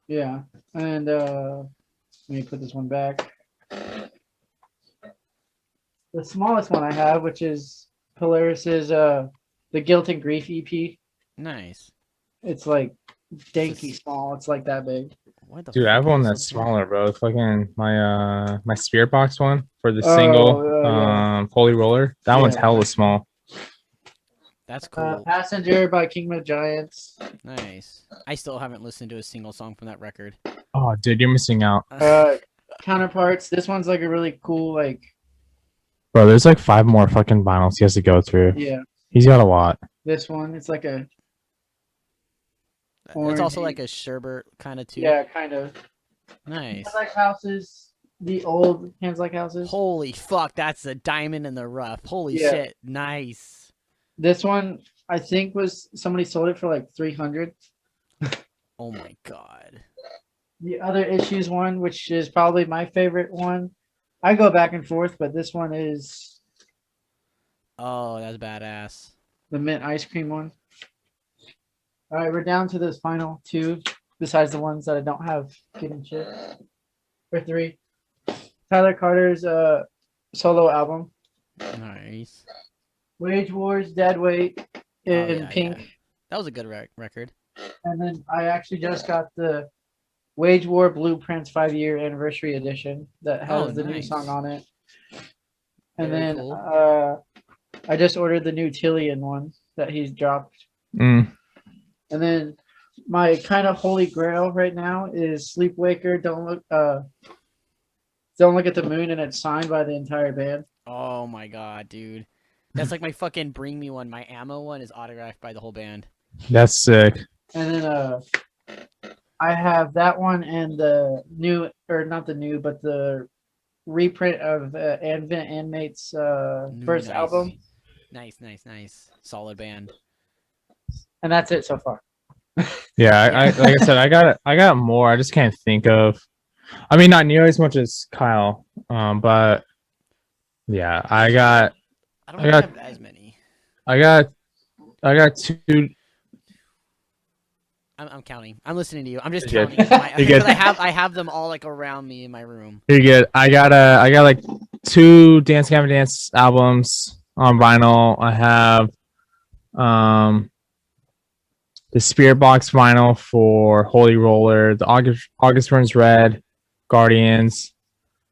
yeah. And let me put this one back. The smallest one I have, which is Polaris's the Guilt and Grief EP. Nice. It's like danky small. It's like that big. What the Dude, I fuck have is one this that's so small? smaller, bro. Fucking my Spirit Box one for the Oh, single yeah. Holy Roller. That one's Yeah. hella small. That's cool. Passenger by King of Giants. Nice. I still haven't listened to a single song from that record. Oh, dude, you're missing out, Counterparts. This one's like a really cool, like, bro. There's like 5 more fucking vinyls he has to go through. yeah. He's got a lot. This one, it's like a, It's also orangey. like a sherbet kind of too. yeah, kind of. Nice. Hands Like Houses. The old Hands Like Houses. Holy fuck, that's a diamond in the rough. Holy Yeah. shit. Nice. This one, I think, was somebody sold it for like 300. Oh my god. The other Issues one, which is probably my favorite one. I go back and forth, but this one is Oh, that's badass. the mint ice cream one. All right, we're down to this final 2, besides the ones that I don't have getting shipped. Or 3. Tyler Carter's solo album, Nice. Wage Wars, Dead Weight in yeah, pink. yeah. That was a good record. And then I actually just got the Wage War Blueprints 5-year anniversary edition that has Oh, the new nice. song on it. And Very then cool. I just ordered the new Tillian one that he's dropped. Mm. And then my kind of holy grail right now is Sleepwaker. Don't look at the moon, and it's signed by the entire band. Oh my god, dude. That's like my fucking Bring Me One. My Ammo one is autographed by the whole band. That's sick. And then I have that one and the new, or not the new, but the reprint of Advent Inmate's first Nice. album. Nice. Solid band. And that's it so far. Yeah, I like I said, I got more. I just can't think of I mean, not nearly as much as Kyle. But yeah, I don't I really got have as many. I got two. I'm counting. I'm listening to you. I'm just You're counting good. You're because good. I have them all like around me in my room. You're good. I got like two Dance Gavin Dance albums on vinyl. I have the Spirit Box vinyl for Holy Roller, the August Burns Red, Guardians,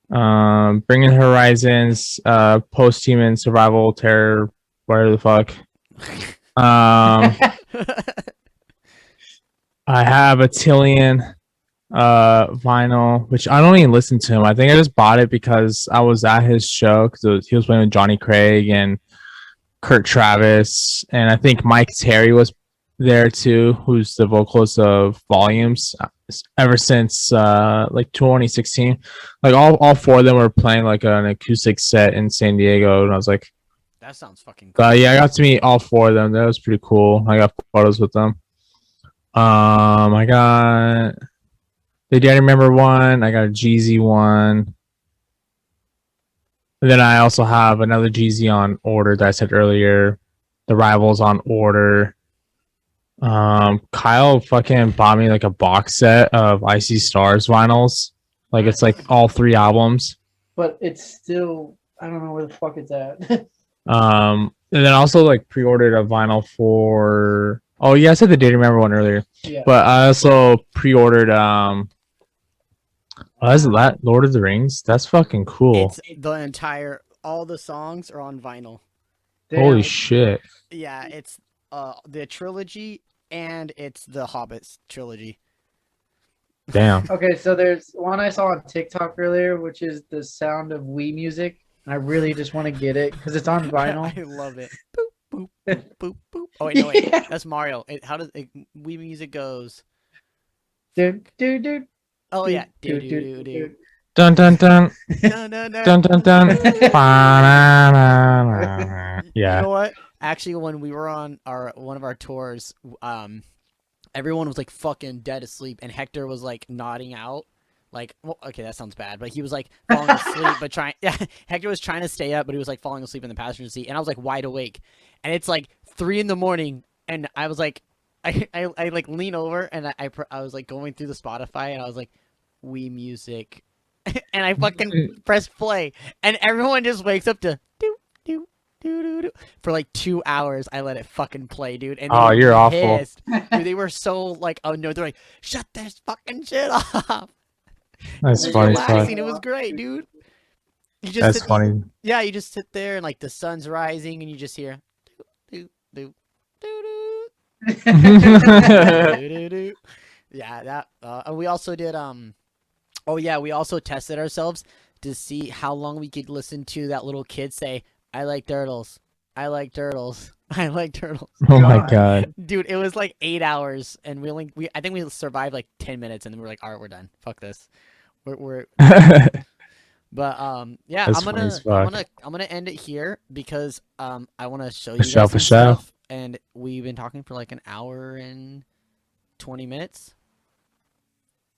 Bringing Horizons, Post Human Survival Terror, whatever the fuck. I have a Tillian vinyl, which I don't even listen to him. I think I just bought it because I was at his show because he was playing with Johnny Craig and Kurt Travis, and I think Mike Terry was there too, who's the vocalist of Volumes. Ever since like 2016, like all four of them were playing like an acoustic set in San Diego, and I was like, that sounds fucking cool. yeah, I got to meet all four of them. That was pretty cool. I got photos with them. I got the Daddy Remember one. I got a Jeezy one. And then I also have another Jeezy on order that I said earlier. The Rivals on order. Kyle fucking bought me like a box set of Icy Stars vinyls. Like it's like all 3 albums. But it's still, I don't know where the fuck it's at. And then also like pre-ordered a vinyl for. Oh yeah, I said the Daddy Remember one earlier. Yeah. But I also pre-ordered is that Lord of the Rings? That's fucking cool. It's the entire, all the songs are on vinyl. Damn. Holy shit. Yeah, it's the trilogy and it's the Hobbits trilogy. Damn. Okay, so there's one I saw on TikTok earlier, which is the sound of Wii music. And I really just want to get it because it's on vinyl. I love it. Boop, boop, boop, boop, boop. Oh, wait, no, wait. Yeah. That's Mario. How does Wii music goes? Do, do, do, Oh, do, yeah. do, Do, do, do, do, do. do. Dun dun dun. Dun, dun, dun. Dun dun dun. Ba-na-na-na. You Yeah. know what? Actually, when we were on one of our tours, everyone was like fucking dead asleep, and Hector was like nodding out. Like, well, okay, that sounds bad, but he was like falling asleep, but Hector was trying to stay up, but he was like falling asleep in the passenger seat, and I was like wide awake, and it's like 3 a.m, and I was like, I like lean over, and I was like going through the Spotify, and I was like, Wii music, and I fucking press play, and everyone just wakes up to do do do do do for like 2 hours. I let it fucking play, dude. And Oh, you're awful. Dude, they were so like, oh no, they're like, shut this fucking shit off. That's It was funny as fuck. relaxing. It was great, dude. You just That's sit, funny. yeah, you just sit there and like the sun's rising and you just hear do do do do do do. Yeah, that and we also did oh yeah, we also tested ourselves to see how long we could listen to that little kid say, I like turtles. I like turtles. I like turtles. Oh my god. Dude, it was like 8 hours and I think we survived like 10 minutes and then we were like, all right, we're done. Fuck this. We're But yeah, That's I'm funny gonna as fuck. I'm gonna end it here because I want to show you For guys sure, some for sure. stuff, and we've been talking for like an hour and 20 minutes,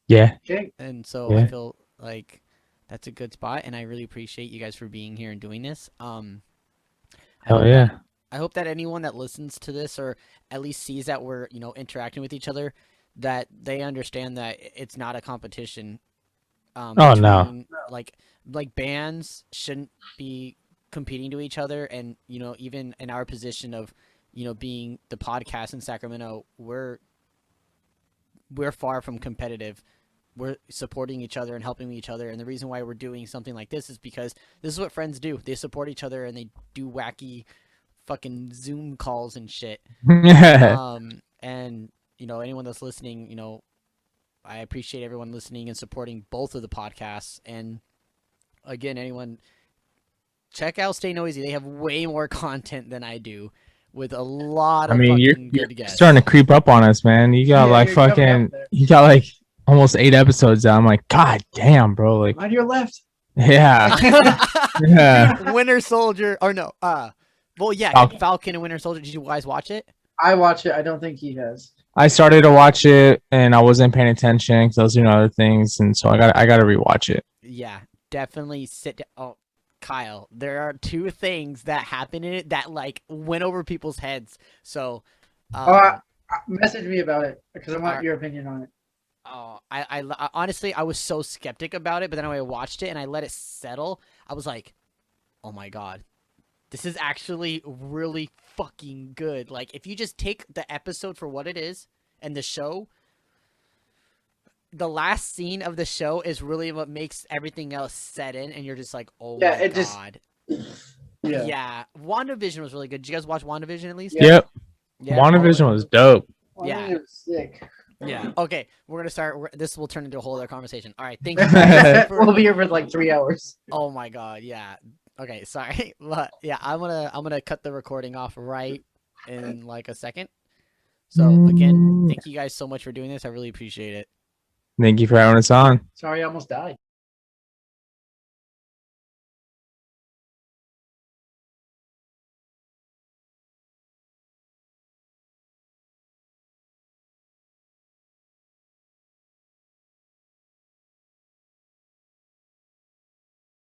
Yeah. Okay. and so I Yeah. feel like that's a good spot, and I really appreciate you guys for being here and doing this. I Hell hope yeah. that- I hope that anyone that listens to this or at least sees that we're interacting with each other, that they understand that it's not a competition. Oh, no. between, like bands shouldn't be competing to each other, and even in our position of being the podcast in Sacramento, we're far from competitive. We're supporting each other and helping each other, and the reason why we're doing something like this is because this is what friends do. They support each other and they do wacky fucking Zoom calls and shit. And anyone that's listening, I appreciate everyone listening and supporting both of the podcasts. And again, anyone, check out Stay Noisy. They have way more content than I do, with a lot I of mean, you're good guests. starting to creep up on us, man. You got Yeah, like you're coming fucking, up there. you got like almost 8 episodes out. I'm like, god damn, bro. Like, On your left. yeah. Yeah. Winter Soldier, or no, well, yeah, Falcon. Falcon and Winter Soldier. Did you guys watch it? I watch it. I don't think he has. I started to watch it and I wasn't paying attention because I was doing other things, and so I got to rewatch it. Yeah, definitely sit down. Oh, Kyle, there are two things that happen in it that like went over people's heads. So, Message me about it because I want Alright. your opinion on it. oh, I honestly I was so skeptic about it, but then when I watched it and I let it settle, I was like, oh my god, this is actually really fucking good. Like, if you just take the episode for what it is and the show, the last scene of the show is really what makes everything else set in, and you're just like, oh Yeah, my it just- god. Yeah. Yeah, WandaVision was really good. Did you guys watch WandaVision at least? Yeah. Yep. Yeah. WandaVision was dope. Yeah. It was sick. Yeah. Okay, we're gonna start. This will turn into a whole other conversation. All right. Thank you guys for. We'll be here for like 3 hours. Oh my god. Yeah. Okay. Sorry. But yeah, I'm gonna cut the recording off right in like a second. So again, thank you guys so much for doing this. I really appreciate it. Thank you for having us on. Sorry, I almost died.